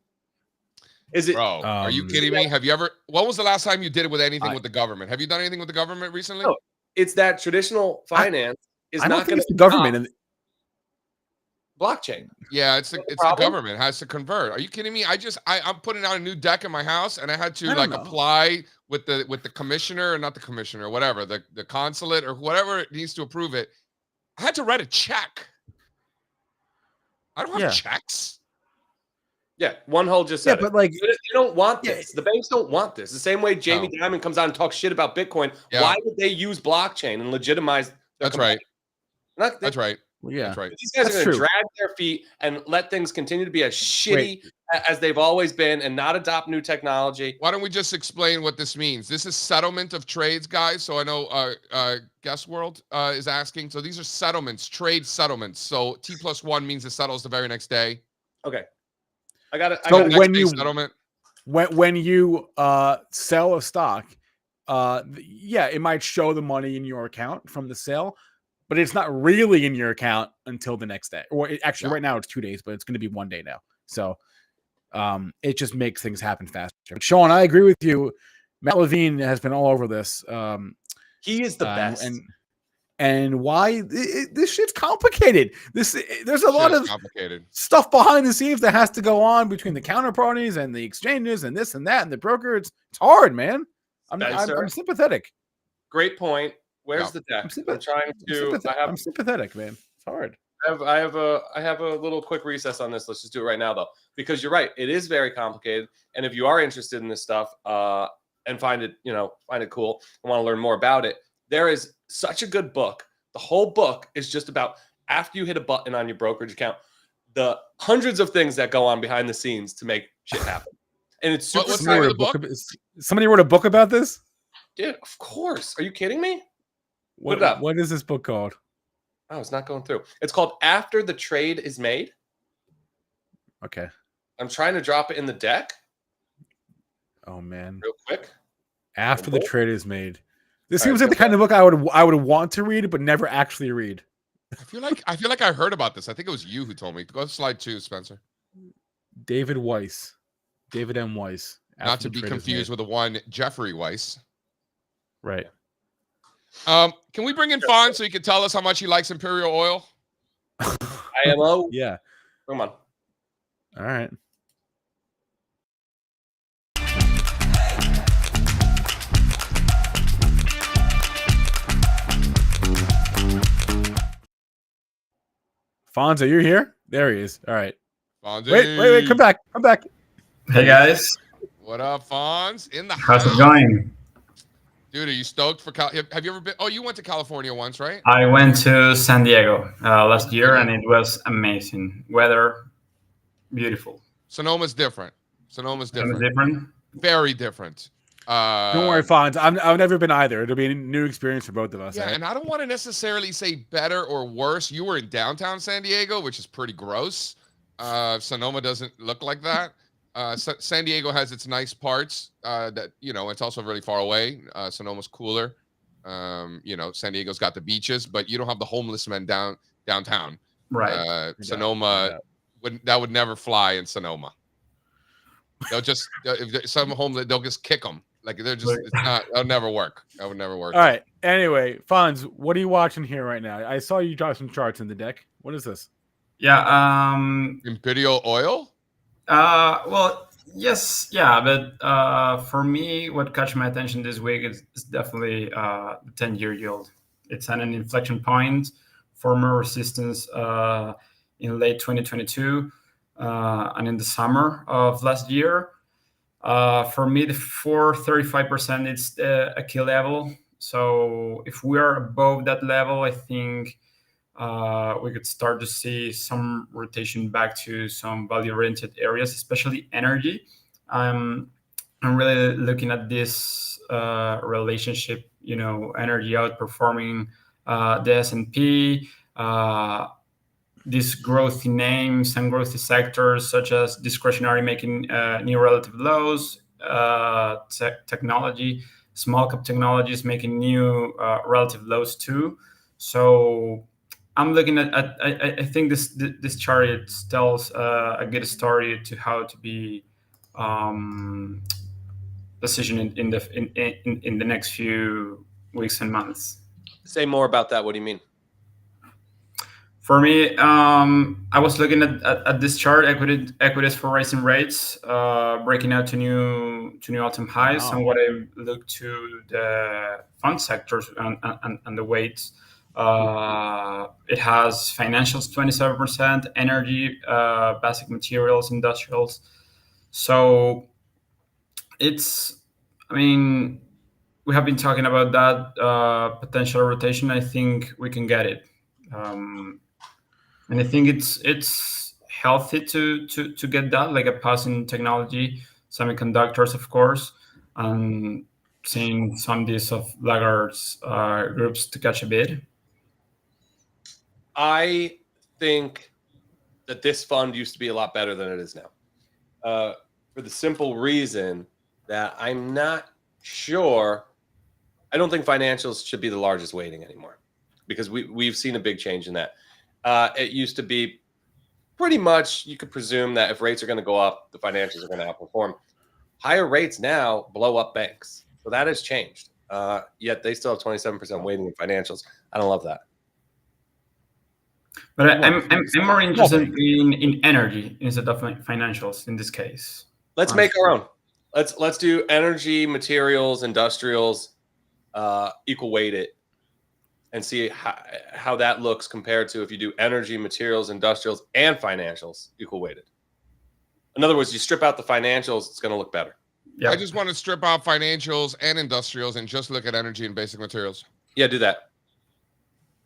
Is it? Bro, are you kidding me? Have you ever? When was the last time you did it with anything with the government? Have you done anything with the government recently? No, it's that traditional finance is not going to the government and blockchain. Yeah, it's the government it has to convert. Are you kidding me? I'm putting out a new deck in my house, and I had to apply with the commissioner, or not the commissioner, whatever, the consulate or whatever needs to approve it. I had to write a check. I don't have checks. Yeah, one hole just said but like they don't want this. The banks don't want this. The same way Jamie Dimon comes out and talks shit about Bitcoin. Yeah. Why would they use blockchain and legitimize? That's right. That's right. Well, yeah, that's right. These guys are going to drag their feet and let things continue to be as shitty as they've always been, and not adopt new technology. Why don't we just explain what this means? This is settlement of trades, guys. So I know Guest World is asking. So these are settlements, trade settlements. So T+1 means it settles the very next day. Okay. I got it. So when you sell a stock, it might show the money in your account from the sale, but it's not really in your account until the next day. Or right now it's 2 days, but it's going to be 1 day now. So it just makes things happen faster. But Sean, I agree with you. Matt Levine has been all over this. He is the best. And why this shit's complicated. There's a lot of complicated stuff behind the scenes that has to go on between the counterparties and the exchanges and this and that and the broker. It's hard, man. I'm sympathetic. Great point. Where's the deck? I'm sympathetic, man. It's hard. I have a little quick recess on this. Let's just do it right now, though, because you're right. It is very complicated, and if you are interested in this stuff and find it cool and want to learn more about it, there is such a good book. The whole book is just about after you hit a button on your brokerage account, the hundreds of things that go on behind the scenes to make shit happen. And it's super. Somebody wrote a book about this? Dude, of course. Are you kidding me? What is this book called? Oh, it's not going through. It's called After the Trade is Made. Okay. I'm trying to drop it in the deck. Oh man. Real quick. After the Trade is Made. This seems like the kind of book I would want to read, but never actually read. I feel like I heard about this. I think it was you who told me. Go to slide 2, Spencer. David M. Weiss. Not to be confused with the one Jeffrey Weiss. Right. Can we bring in Fawn so he can tell us how much he likes Imperial Oil? IMO. Yeah. Come on. All right. Fonzo, you're here? There he is. All right. Fonzie. Wait. Come back. Hey, guys. What up, Fonz? In the house. How's it going? Dude, are you stoked for have you ever been? Oh, you went to California once, right? I went to San Diego last year, and it was amazing. Weather, beautiful. Sonoma's different. Different? Very different. Don't worry, Fonz. I've never been either. It'll be a new experience for both of us. Yeah, and I don't want to necessarily say better or worse. You were in downtown San Diego, which is pretty gross. Sonoma doesn't look like that. San Diego has its nice parts that, it's also really far away. Sonoma's cooler. San Diego's got the beaches, but you don't have the homeless men downtown. Right. Sonoma, would never fly in Sonoma. They'll just, if some homeless, they'll just kick them. Like they're just, that'll never work. That would never work. All right. Anyway, Fonz, what are you watching here right now? I saw you draw some charts in the deck. What is this? Yeah. Imperial oil? Well, yes, yeah, but for me, what caught my attention this week is definitely the 10-year yield. It's at an inflection point, former resistance in late 2022 and in the summer of last year. For me, the 4.35% is a key level. So if we are above that level, I think we could start to see some rotation back to some value-oriented areas, especially energy. I'm really looking at this relationship, energy outperforming the S&P, these growthy names and growthy sectors such as discretionary making new relative lows, technology, small cap technologies making new relative lows too. So I'm looking at I think this chart tells a good story to how to be positioned in the next few weeks and months. Say more about that. What do you mean? For me, I was looking at this chart, equities for rising rates, breaking out to new all-time highs, and what I look to the fund sectors and the weights. It has financials 27%, energy, basic materials, industrials. So we have been talking about that potential rotation. I think we can get it. And I think it's healthy to get that, like a pass in technology, semiconductors, of course, and seeing some days of laggards groups to catch a bid. I think that this fund used to be a lot better than it is now, for the simple reason that I'm not sure. I don't think financials should be the largest weighting anymore, because we've seen a big change in that. It used to be pretty much, you could presume that if rates are going to go up, the financials are going to outperform. Higher rates now blow up banks. So that has changed. Yet they still have 27% weighting in financials. I don't love that. But I'm more interested in energy instead of financials in this case. Let's make our own. Let's do energy, materials, industrials, equal weight it, and see how that looks compared to if you do energy, materials, industrials, and financials equal weighted. In other words, you strip out the financials, it's going to look better. Yeah. I just want to strip out financials and industrials and just look at energy and basic materials. Yeah, do that.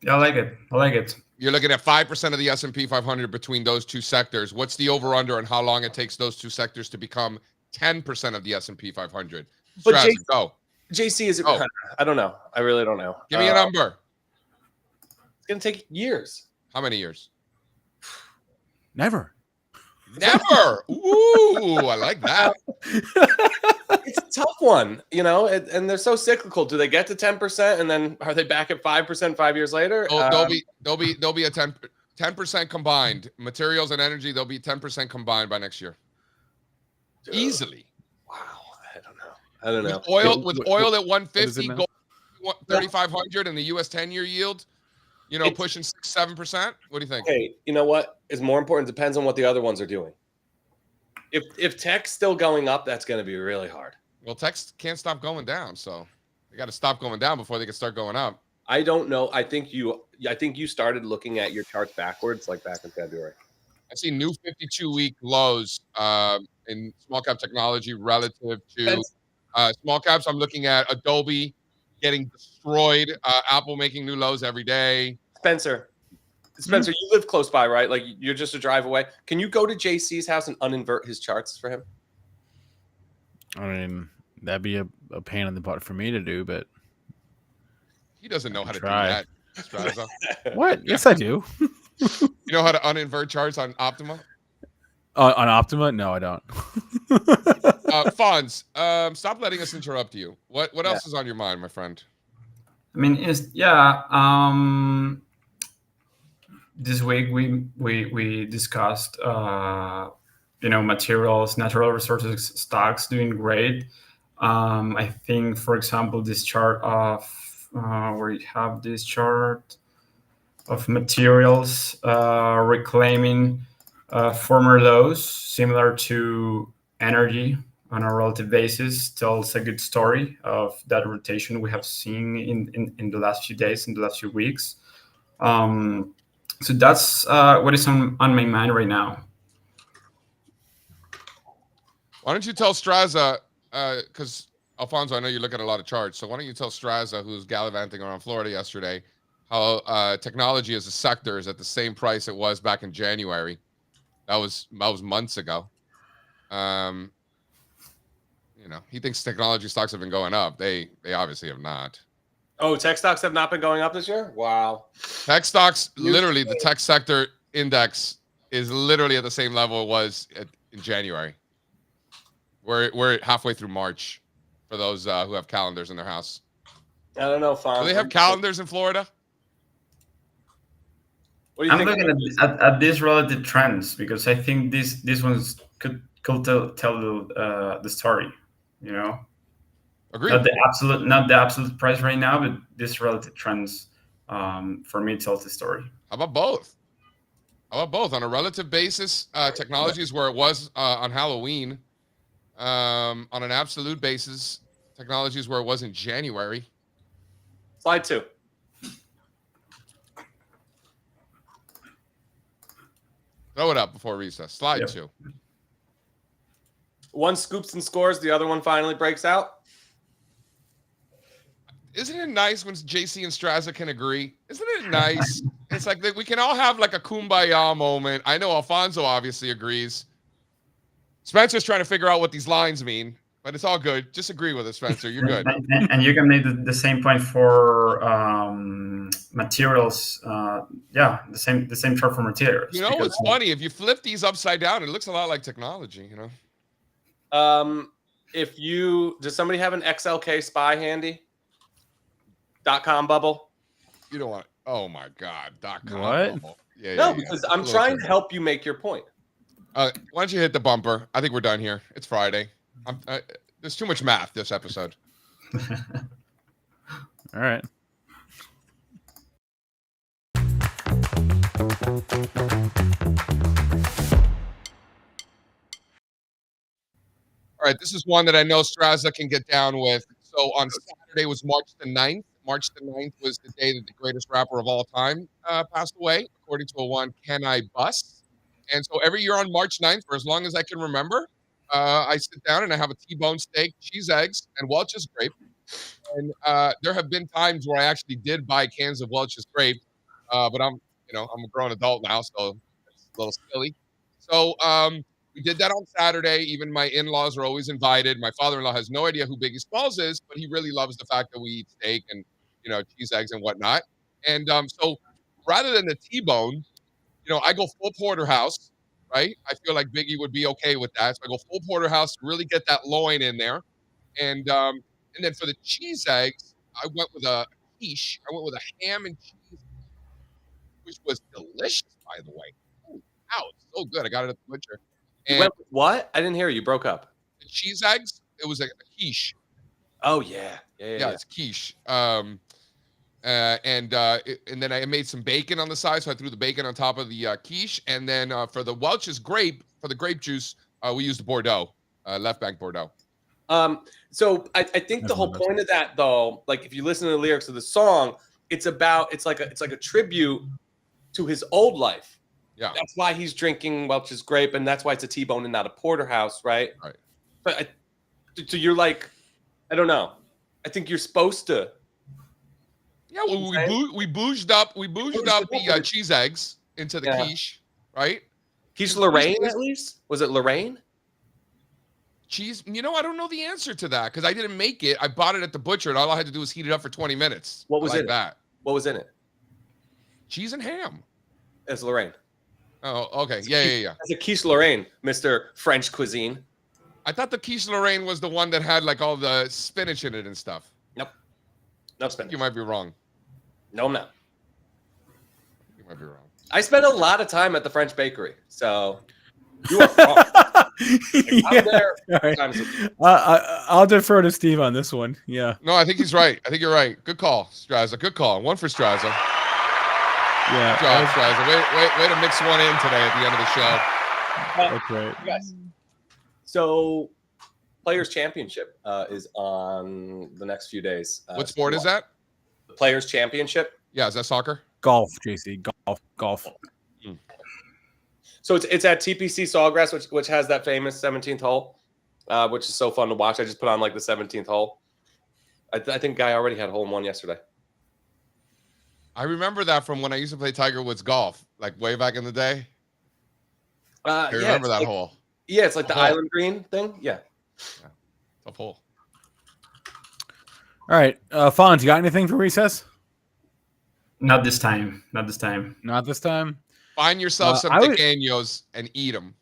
Yeah, I like it. You're looking at 5% of the S&P 500 between those two sectors. What's the over-under and how long it takes those two sectors to become 10% of the S&P 500? But Strazza, go. JC, is it? Oh. I don't know. I really don't know. Give me a number. It's going to take years. How many years? Never. Ooh, I like that. It's a tough one, and they're so cyclical. Do they get to 10% and then are they back at 5% 5 years later? They'll be a 10% combined. Materials and energy, they'll be 10% combined by next year. Dude. Easily. Wow, I don't know. With oil at 150, gold 3,500, and the U.S. 10-year yield, pushing 6-7%. What do you think? Okay, you know what is more important? Depends on what the other ones are doing. If tech's still going up, that's going to be really hard. Well, tech can't stop going down, so they got to stop going down before they can start going up. I don't know. I think you started looking at your charts backwards, like back in February. I see new 52-week lows in small cap technology relative to small caps. I'm looking at Adobe getting destroyed, Apple making new lows every day. Spencer, you live close by, right? Like you're just a drive away. Can you go to JC's house and uninvert his charts for him? I mean, That'd be a pain in the butt for me to do, but He doesn't know how to try. do that, Strazza. What? Yes, I do. You know how to uninvert charts on Optima? On Optima? No, I don't. Fonz, stop letting us interrupt you. What else is on your mind, my friend? I mean, this week we discussed materials, natural resources stocks doing great. I think, for example, this chart of where you have this chart of materials reclaiming former lows, similar to energy on a relative basis, tells a good story of that rotation we have seen in the last few days, in the last few weeks. So that's what is on my mind right now. Why don't you tell Strazza, because Alfonso, I know you look at a lot of charts, so why don't you tell Strazza, who's gallivanting around Florida yesterday, how technology as a sector is at the same price it was back in January. That was months ago. He thinks technology stocks have been going up. They obviously have not. Oh, tech stocks have not been going up this year? Wow. Tech stocks, literally, the tech sector index is literally at the same level it was in January. We're halfway through March for those who have calendars in their house. I don't know, Fonz. Do they have calendars in Florida? What do you I'm think? looking at these relative trends because I think these ones could tell the story. Agreed. Not the absolute price right now, but these relative trends for me tells the story. How about both? On a relative basis, technology is where it was on Halloween. On an absolute basis, technology is where it was in January. Slide 2. Throw it up before recess. Slide 2. One scoops and scores. The other one finally breaks out. Isn't it nice when JC and Strazza can agree? Isn't it nice? It's like we can all have like a kumbaya moment. I know Alfonso obviously agrees. Spencer's trying to figure out what these lines mean, but it's all good. Just agree with us, Spencer. You're good. And you can make the same point for materials. The same chart for materials. It's funny. If you flip these upside down, it looks a lot like technology, Does somebody have an XLK SPY handy? .com bubble? You don't want. Oh my God. .com what? bubble. Yeah. No, because I'm trying to help you make your point. Why don't you hit the bumper? I think we're done here. It's Friday. There's too much math this episode. All right. All right, this is one that I know Strazza can get down with. So on Saturday was March the 9th. March the 9th was the day that the greatest rapper of all time passed away, according to a one, Can I Bust? And so every year on March 9th, for as long as I can remember, I sit down and I have a T-bone steak, cheese eggs, and Welch's grape. And there have been times where I actually did buy cans of Welch's grape, but I'm a grown adult now, so it's a little silly. So we did that on Saturday. Even my in-laws are always invited. My father-in-law has no idea who Biggie Smalls is, but he really loves the fact that we eat steak and cheese eggs and whatnot. And so rather than the T-bone, I go full porterhouse, right? I feel like Biggie would be okay with that. So I go full porterhouse to really get that loin in there. And then for the cheese eggs, I went with a quiche. I went with a ham and cheese, which was delicious, by the way. Holy cow, it's so good. I got it at the butcher. You went with what? I didn't hear you. Broke up. The cheese eggs, it was a quiche. Oh, yeah. Yeah, it's quiche. And then I made some bacon on the side, so I threw the bacon on top of the quiche. And then for the Welch's grape, for the grape juice, we used Bordeaux, Left Bank Bordeaux. So I think the whole point of that, though, like if you listen to the lyrics of the song, it's like a tribute to his old life. Yeah, that's why he's drinking Welch's grape, and that's why it's a T-bone and not a porterhouse, right? Right. But so you're like, I don't know. I think you're supposed to. Yeah, well, we bouged up the cheese eggs into the quiche, right? Quiche Lorraine, at least? Was it Lorraine? Cheese. You know, I don't know the answer to that because I didn't make it. I bought it at the butcher, and all I had to do was heat it up for 20 minutes. What was in it? That? What was in it? Cheese and ham. It's Lorraine. Oh, okay. Yeah. It's a quiche Lorraine, Mr. French cuisine. I thought the quiche Lorraine was the one that had like all the spinach in it and stuff. Nope. No spinach. You might be wrong. No, I'm not. You might be wrong. I spent a lot of time at the French bakery, so you are wrong. I'm there. Right. I'll defer to Steve on this one. Yeah. No, I think he's right. I think you're right. Good call, Strazza. Good call. One for Strazza. Yeah. Good job, Strazza. Way to mix one in today at the end of the show. That's right. Yes. So, Players Championship is on the next few days. What sport is that? The Players Championship. Yeah, is that soccer? Golf, JC. Golf. So it's at TPC Sawgrass, which has that famous 17th hole, which is so fun to watch. I just put on like the 17th hole. I think Guy already had hole in one yesterday. I remember that from when I used to play Tiger Woods golf, like way back in the day. I remember that hole. Yeah, it's like the Island Green thing. Yeah. Tough hole. All right. Fonz, you got anything for recess? Not this time. Not this time. Find yourself some pequeños and eat them.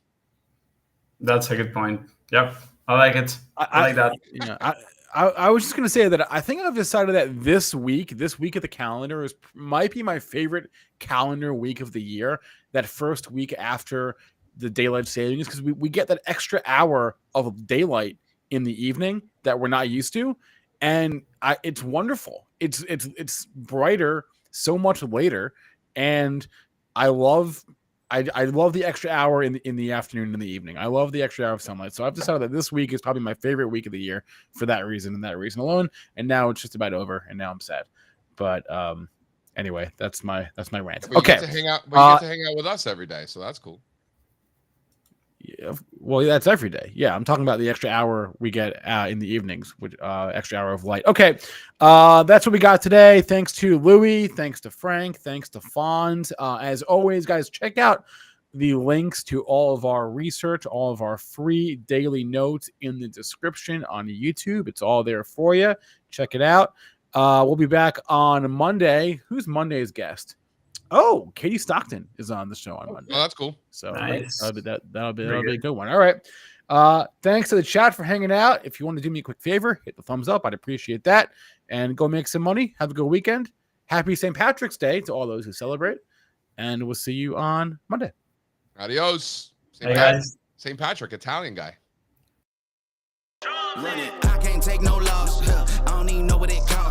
That's a good point. Yep. I like it. I like that. Yeah. I was just going to say that I think I've decided that this week of the calendar might be my favorite calendar week of the year. That first week after the daylight savings, because we get that extra hour of daylight in the evening that we're not used to, and it's wonderful. It's brighter so much later, and I love the extra hour in the afternoon and the evening. I love the extra hour of sunlight. So I've decided that this week is probably my favorite week of the year for that reason and that reason alone. And now it's just about over, and now I'm sad. But anyway, that's my rant. But okay. You get to hang out with us every day, so that's cool. Yeah, well, that's every day. Yeah, I'm talking about the extra hour we get in the evenings, with extra hour of light. Okay, that's what we got today. Thanks to Louis, thanks to Frank, thanks to Fonz. As always, guys, check out the links to all of our research, all of our free daily notes in the description on YouTube. It's all there for you. Check it out. We'll be back on Monday. Who's Monday's guest? Oh, Katie Stockton is on the show on Monday. Oh, that's cool. So nice. that'll be a good one. All right. Thanks to the chat for hanging out. If you want to do me a quick favor, hit the thumbs up. I'd appreciate that. And go make some money. Have a good weekend. Happy St. Patrick's Day to all those who celebrate. And we'll see you on Monday. Adios. Hey, guys. St. Patrick, Italian guy. Run it. I can't take no loss. I don't even know what it costs.